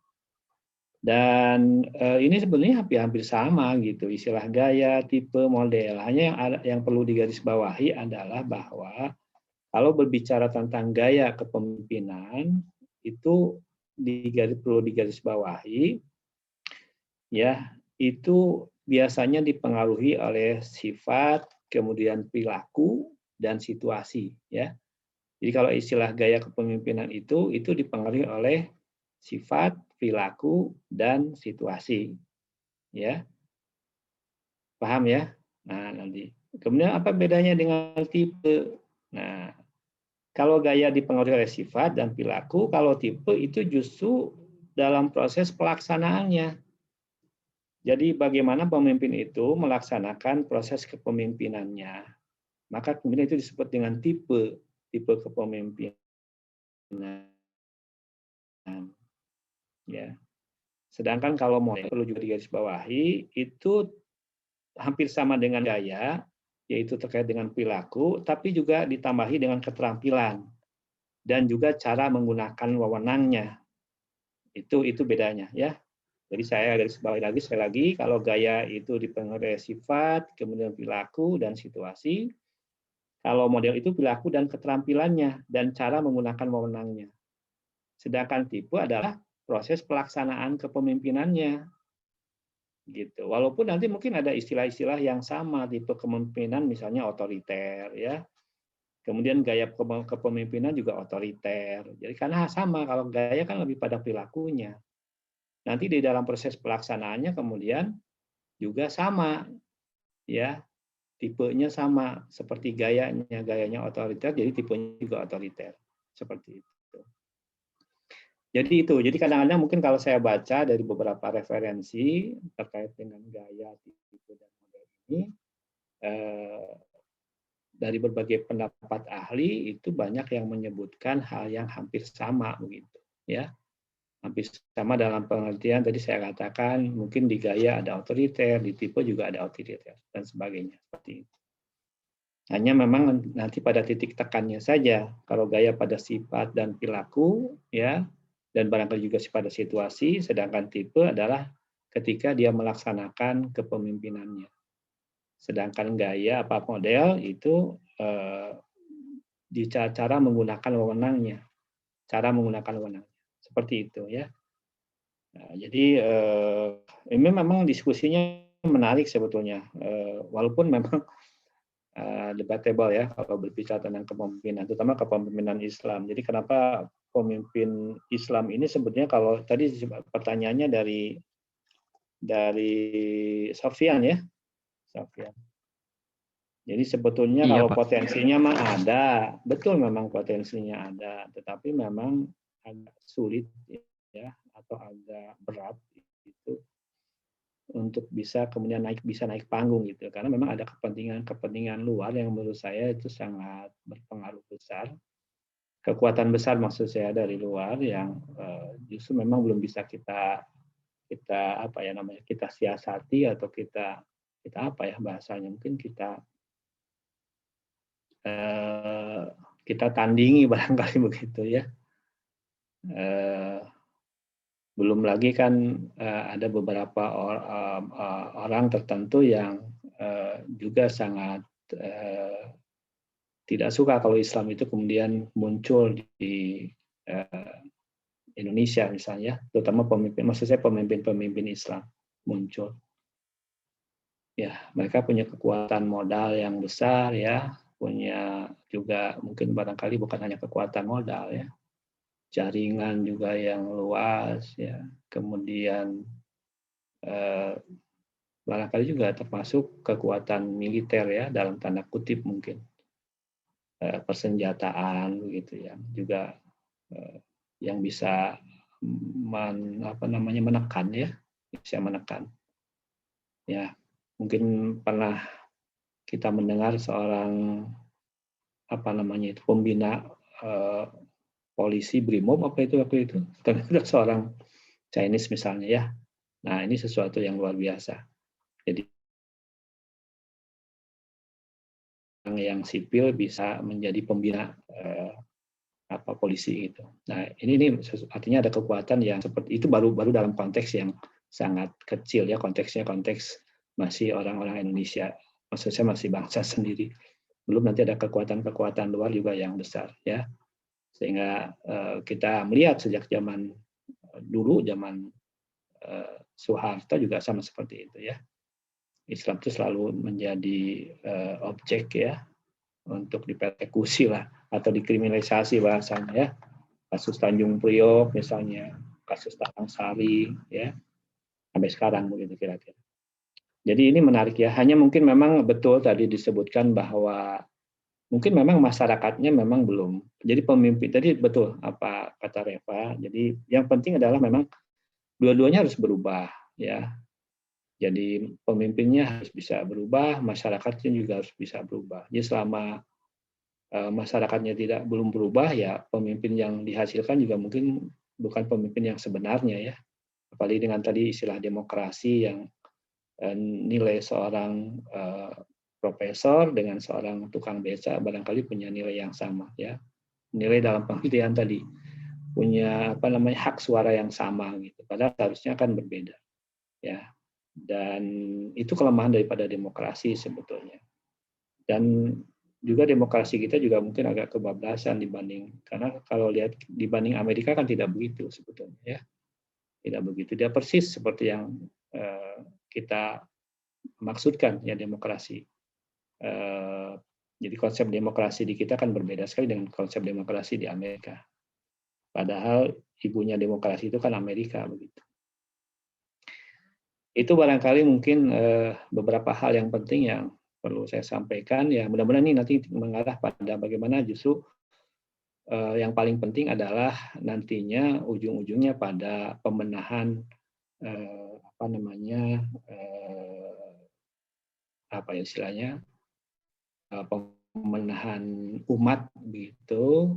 Speaker 7: Dan ini sebenarnya hampir sama gitu, istilah gaya, tipe, model. Hanya yang perlu digarisbawahi adalah bahwa kalau berbicara tentang gaya kepemimpinan itu perlu digarisbawahi ya, itu biasanya dipengaruhi oleh sifat, kemudian perilaku dan situasi ya. Jadi kalau istilah gaya kepemimpinan itu dipengaruhi oleh sifat, perilaku dan situasi. Ya. Paham ya? Nah, nanti. Kemudian apa bedanya dengan tipe? Nah, kalau gaya dipengaruhi oleh sifat dan perilaku, kalau tipe itu justru dalam proses pelaksanaannya. Jadi bagaimana pemimpin itu melaksanakan proses kepemimpinannya. Maka kemudian itu disebut dengan tipe kepemimpinan. Ya. Sedangkan kalau model perlu juga digarisbawahi itu hampir sama dengan gaya, yaitu terkait dengan perilaku, tapi juga ditambahi dengan keterampilan dan juga cara menggunakan wewenangnya. Itu bedanya ya. Jadi saya garisbawahi lagi sekali lagi, kalau gaya itu dipengaruhi sifat, kemudian perilaku dan situasi. Kalau model itu perilaku dan keterampilannya dan cara menggunakan wewenangnya. Sedangkan tipe adalah proses pelaksanaan kepemimpinannya. Gitu. Walaupun nanti mungkin ada istilah-istilah yang sama, tipe kepemimpinan misalnya otoriter ya. Kemudian gaya kepemimpinan juga otoriter. Jadi karena sama, kalau gaya kan lebih pada perilakunya. Nanti di dalam proses pelaksanaannya kemudian juga sama ya. Tipenya sama seperti gayanya otoriter, jadi tipenya juga otoriter. Seperti itu. Jadi kadang-kadang mungkin kalau saya baca dari beberapa referensi terkait dengan gaya, tipe dan model ini, dari berbagai pendapat ahli itu banyak yang menyebutkan hal yang hampir sama begitu, ya, hampir sama dalam pengertian tadi saya katakan mungkin di gaya ada otoriter, di tipe juga ada otoriter dan sebagainya seperti itu. Hanya memang nanti pada titik tekannya saja, kalau gaya pada sifat dan perilaku, ya. Dan barangkali juga pada situasi, sedangkan tipe adalah ketika dia melaksanakan kepemimpinannya. Sedangkan gaya apa model itu di cara menggunakan wewenangnya, seperti itu ya. Nah, jadi ini memang diskusinya menarik sebetulnya, walaupun memang debatable ya kalau berbicara tentang kepemimpinan, terutama kepemimpinan Islam. Jadi kenapa pemimpin Islam ini sebetulnya, kalau tadi pertanyaannya dari Sofyan ya, Sofyan. Jadi sebetulnya
Speaker 9: Iya,
Speaker 7: kalau
Speaker 9: Pak.
Speaker 7: potensinya mah ada, betul memang potensinya ada, tetapi memang agak sulit ya, atau agak berat itu untuk bisa kemudian bisa naik panggung gitu, karena memang ada kepentingan luar yang menurut saya itu sangat berpengaruh besar, kekuatan besar maksud saya dari luar yang justru memang belum bisa kita apa ya namanya, kita siasati atau kita apa ya bahasanya, mungkin kita tandingi barangkali begitu ya. Belum lagi kan ada beberapa orang tertentu yang juga sangat tidak suka kalau Islam itu kemudian muncul di Indonesia misalnya, terutama pemimpin Islam muncul. Ya, mereka punya kekuatan modal yang besar ya, punya juga mungkin barangkali bukan hanya kekuatan modal ya, jaringan juga yang luas ya, kemudian barangkali juga termasuk kekuatan militer ya, dalam tanda kutip mungkin, persenjataan begitu ya, juga yang bisa menekan ya, bisa menekan ya. Mungkin pernah kita mendengar seorang pembina polisi Brimob apa itu waktu itu, ternyata seorang Chinese misalnya ya. Nah, ini sesuatu yang luar biasa. Jadi yang sipil bisa menjadi pembina polisi itu. Nah, ini artinya ada kekuatan yang seperti itu, baru dalam konteks yang sangat kecil ya, konteks masih orang-orang Indonesia, maksud saya masih bangsa sendiri. Belum nanti ada kekuatan-kekuatan luar juga yang besar ya. Sehingga kita melihat sejak zaman dulu, zaman Soeharto juga sama seperti itu ya. Islam itu selalu menjadi objek ya untuk dipersekusi lah, atau dikriminalisasi bahasanya ya. Kasus Tanjung Priok misalnya, kasus Talang Sari ya, sampai sekarang begitu kira-kira. Jadi ini menarik ya, hanya mungkin memang betul tadi disebutkan bahwa mungkin memang masyarakatnya memang belum. Jadi pemimpin tadi betul apa kata Reva. Jadi yang penting adalah memang dua-duanya harus berubah ya. Jadi pemimpinnya harus bisa berubah, masyarakatnya juga harus bisa berubah. Jadi selama masyarakatnya belum berubah ya, pemimpin yang dihasilkan juga mungkin bukan pemimpin yang sebenarnya ya. Apalagi dengan tadi istilah demokrasi yang nilai seorang profesor dengan seorang tukang beca barangkali punya nilai yang sama ya. Nilai dalam pengertian tadi punya hak suara yang sama gitu. Padahal seharusnya kan berbeda. Ya. Dan itu kelemahan daripada demokrasi sebetulnya. Dan juga demokrasi kita juga mungkin agak kebablasan karena kalau lihat dibanding Amerika kan tidak begitu sebetulnya ya. Tidak begitu. Dia persis seperti yang kita maksudkan ya demokrasi. Jadi konsep demokrasi di kita kan berbeda sekali dengan konsep demokrasi di Amerika. Padahal ibunya demokrasi itu kan Amerika begitu. Itu barangkali mungkin beberapa hal yang penting yang perlu saya sampaikan ya. Mudah-mudahan ini nanti mengarah pada bagaimana justru yang paling penting adalah nantinya ujung-ujungnya pada pembenahan istilahnya pembenahan umat begitu.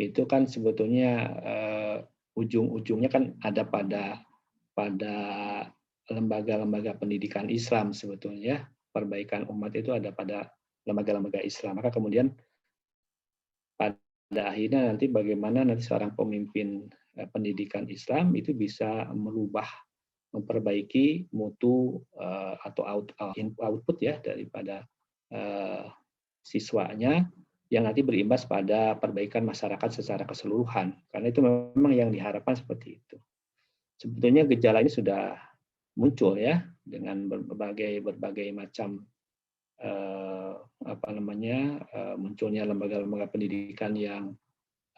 Speaker 7: Itu kan sebetulnya ujung-ujungnya kan ada pada lembaga-lembaga pendidikan Islam sebetulnya. Perbaikan umat itu ada pada lembaga-lembaga Islam. Maka kemudian pada akhirnya nanti bagaimana nanti seorang pemimpin pendidikan Islam itu bisa memperbaiki mutu atau output ya daripada siswanya, yang nanti berimbas pada perbaikan masyarakat secara keseluruhan. Karena itu memang yang diharapkan seperti itu. Sebetulnya gejala ini sudah muncul ya dengan berbagai macam munculnya lembaga-lembaga pendidikan yang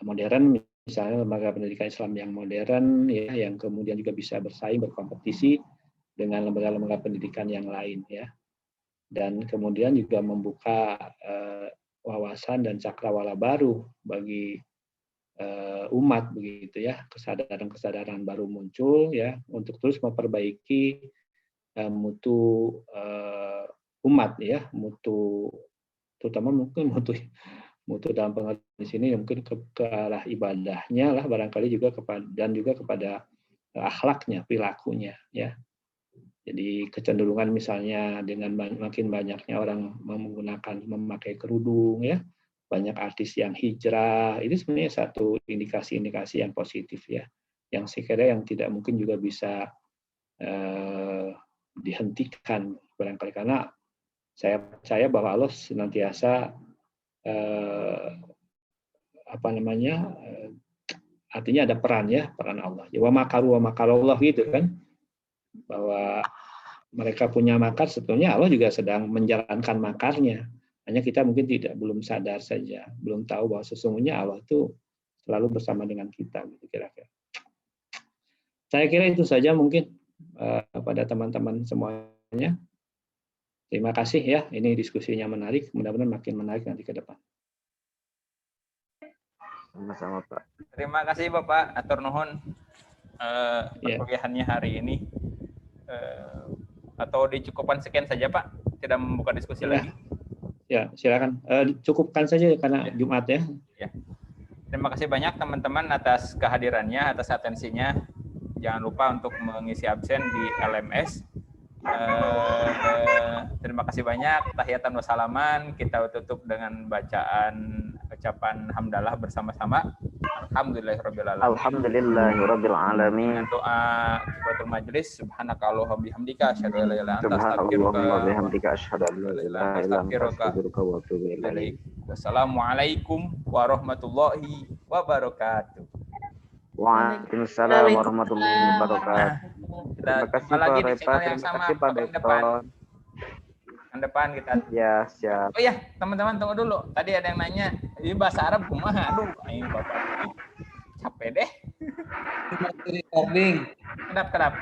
Speaker 7: modern, misalnya lembaga pendidikan Islam yang modern ya, yang kemudian juga bisa bersaing berkompetisi dengan lembaga-lembaga pendidikan yang lain ya. Dan kemudian juga membuka wawasan dan cakrawala baru bagi umat begitu ya, kesadaran baru muncul ya untuk terus memperbaiki mutu umat ya, mutu terutama mungkin mutu dalam pengertian di sini mungkin ke arah ibadahnya lah barangkali juga kepada akhlaknya, perilakunya ya. Jadi kecenderungan misalnya dengan makin banyaknya orang memakai kerudung ya, banyak artis yang hijrah, ini sebenarnya satu indikasi-indikasi yang positif ya, yang sekiranya yang tidak mungkin juga bisa dihentikan barangkali, karena saya percaya bahwa Allah senantiasa artinya ada peran Allah. Ya, wa makarullah gitu kan, bahwa mereka punya makar, sebetulnya Allah juga sedang menjalankan makarnya. Hanya kita mungkin belum sadar saja, belum tahu bahwa sesungguhnya Allah itu selalu bersama dengan kita. Gitu kira-kira. Saya kira itu saja mungkin pada teman-teman semuanya. Terima kasih ya, ini diskusinya menarik, mudah-mudahan makin menarik nanti ke depan.
Speaker 3: Sama-sama Pak.
Speaker 2: Terima kasih Bapak, atur nuhun perkuliahannya hari ini. Atau dicukupkan sekian saja Pak, tidak membuka diskusi lagi.
Speaker 7: Ya, silakan. Cukupkan saja karena Jumat ya.
Speaker 2: Ya. Terima kasih banyak teman-teman atas kehadirannya, atas atensinya. Jangan lupa untuk mengisi absen di LMS. Terima kasih banyak. Tahiyatan wassalaman. Kita tutup dengan bacaan ucapan hamdalah bersama-sama. Alhamdulillahirabbil alamin.
Speaker 3: Alhamdulillahirabbil alamin.
Speaker 2: Dengan doa kifaratul majlis, subhanakallahumma bihamdika asyhadu an la ilaha illa anta
Speaker 3: Subhanallahumma bihamdika asyhadu an la ilaha illa anta astaghfiruka wa atubu ilaik.
Speaker 2: Wassalamualaikum warahmatullahi wabarakatuh.
Speaker 3: Waalaikumsalam warahmatullahi wabarakatuh. Terima kasih Pak Repa, terima kasih Pak Dekton.
Speaker 2: Depan kita.
Speaker 3: Ya, siap.
Speaker 2: Oh ya, teman-teman tunggu dulu. Tadi ada yang nanya, ini bahasa Arab kumaha? Aduh, ini Bapak capek deh.
Speaker 10: Recording.
Speaker 2: Kedap.